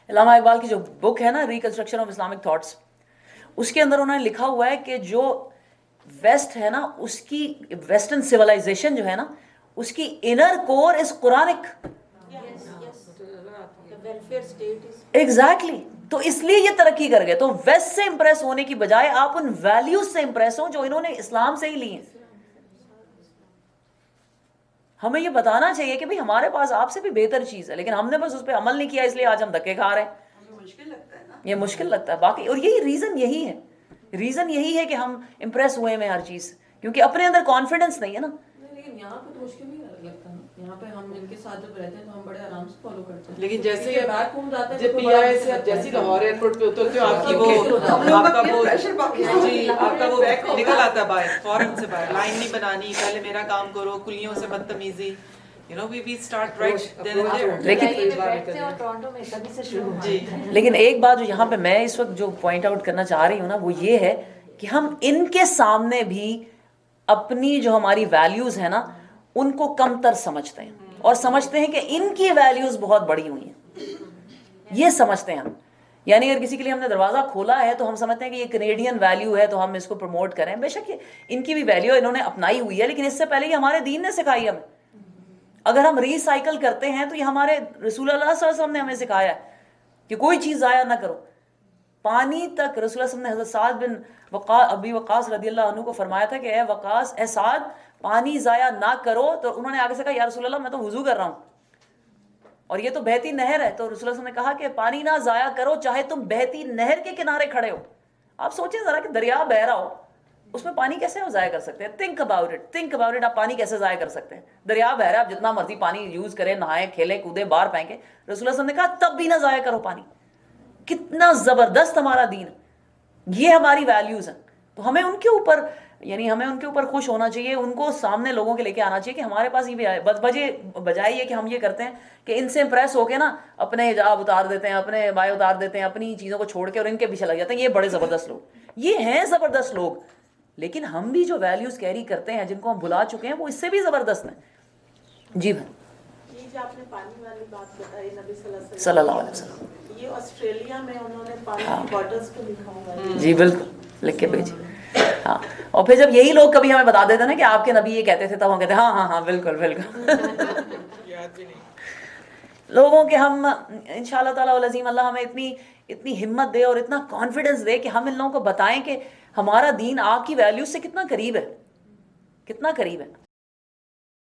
علامہ اقبال کی جو بک ہے نا ریکنسٹرکشن آف اسلامک تھاٹس، اس کے اندر انہوں نے لکھا ہوا ہے کہ جو ویسٹ ہے نا، اس کی ویسٹرن سیولائزیشن جو ہے نا، اس کی انر کور از قرآنک. ایگزیکٹلی. تو اس لیے یہ ترقی کر گئے. تو ویسٹ سے امپریس ہونے کی بجائے آپ ان ویلیوز سے امپریس ہوں جو انہوں نے اسلام سے ہی لی ہیں. ہمیں یہ بتانا چاہیے کہ بھئی ہمارے پاس آپ سے بھی بہتر چیز ہے، لیکن ہم نے بس اس پہ عمل نہیں کیا، اس لیے آج ہم دھکے کھا رہے ہیں. یہ مشکل لگتا ہے باقی. اور یہی ریزن یہی ہے کہ ہم امپریس ہوئے ہیں ہر چیز سے، کیونکہ اپنے اندر کانفیڈنس نہیں ہے نا.
لیکن یہاں پہ تو مشکل نہیں لگتا نا. یہاں پہ ہم ان کے ساتھ جب رہتے ہیں تو ہم بڑے آرام سے فالو کرتے ہیں.
لیکن جیسے
بیک ہوم جاتے ہیں
جب پی آئی سے جیسے لاہور ایئرپورٹ پہ اترتے ہو آپ کا وہ نکل آتا ہے باہر، فوراً سے باہر لائن نہیں بنانی، پہلے میرا کام کرو، کلیوں سے بدتمیزی. we start right then and there.
لیکن ایک بات جو یہاں پہ میں اس وقت جو پوائنٹ آؤٹ کرنا چاہ رہی ہوں نا، وہ یہ ہے کہ ہم ان کے سامنے بھی اپنی جو ہماری ویلیوز ہیں نا ان کو کم تر سمجھتے ہیں اور سمجھتے ہیں کہ ان کی ویلیوز بہت بڑی ہوئی ہیں. یہ سمجھتے ہیں ہم. یعنی اگر کسی کے لیے ہم نے دروازہ کھولا ہے تو ہم سمجھتے ہیں کہ یہ کینیڈین ویلیو ہے تو ہم اس کو پروموٹ کریں. بے شک ان کی بھی ویلیو انہوں نے اپنائی ہوئی ہے, لیکن اس سے پہلے یہ ہمارے دین نے سکھائی ہمیں. اگر ہم ریسائیکل کرتے ہیں تو یہ ہمارے رسول اللہ صلی اللہ علیہ وسلم نے ہمیں سکھایا ہے کہ کوئی چیز ضائع نہ کرو. پانی تک رسول اللہ صلی اللہ علیہ وسلم نے حضرت سعد بن ابی وقاص رضی اللہ عنہ کو فرمایا تھا کہ اے وقاص, اے سعد, پانی ضائع نہ کرو. تو انہوں نے آگے سے کہا یا رسول اللہ میں تو وضو کر رہا ہوں اور یہ تو بہتی نہر ہے. تو رسول اللہ صلی اللہ علیہ وسلم نے کہا کہ پانی نہ ضائع کرو چاہے تم بہتی نہر کے کنارے کھڑے ہو. آپ سوچیں ذرا کہ دریا بہ رہا ہو, اس میں پانی کیسے ضائع کر سکتے ہیں؟ Think about it. آپ پانی کیسے ضائع کر سکتے ہیں؟ دریا بہ رہا ہے, آپ جتنا مرضی پانی یوز کریں, نہائیں, کھیلیں, کودیں, باہر پھینکیں. رسول اللہ صلی اللہ علیہ وسلم نے کہا تب بھی نہ ضائع کرو پانی. کتنا زبردست ہمارا دین, یہ ہماری ویلیوز ہیں. تو ہمیں ان کے اوپر ہمیں ان کے اوپر خوش ہونا چاہیے, ان کو سامنے لوگوں کے لے کے آنا چاہیے کہ ہمارے پاس یہ بھی آئے. بجائے یہ کہ ہم یہ کرتے ہیں کہ ان سے امپریس ہو کے نا اپنے حجاب اتار دیتے ہیں, اپنے بائے اتار دیتے ہیں, اپنی چیزوں کو چھوڑ کے اور ان کے پیچھے لگ جاتے ہیں. یہ بڑے زبردست لوگ, یہ ہیں زبردست لوگ, لیکن ہم بھی جو ویلیوز کیری کرتے ہیں جن کو ہم بھلا چکے ہیں وہ اس سے بھی زبردست ہیں. جی بھائی,
یہ جو آپ نے پانی والی بات بتائی نبی
صلی اللہ علیہ وسلم,
یہ آسٹریلیا میں انہوں نے پانی کی باٹلز پہ لکھا ہوا ہے.
جی بالکل لکھ کے بھیجیے. ہاں, اور پھر جب یہی لوگ کبھی ہمیں بتا دیتے نا کہ آپ کے نبی یہ کہتے تھے, تب ہم کہتے ہیں ہاں بالکل
یاد بھی نہیں.
لوگوں کے ہم انشاءاللہ تعالیٰ العظیم اللہ ہمیں اتنی ہمت دے اور اتنا کانفیڈنس دے کہ ہم ان لوگوں کو بتائیں کہ ہمارا دین آپ کی ویلیوز سے کتنا قریب ہے, کتنا قریب ہے.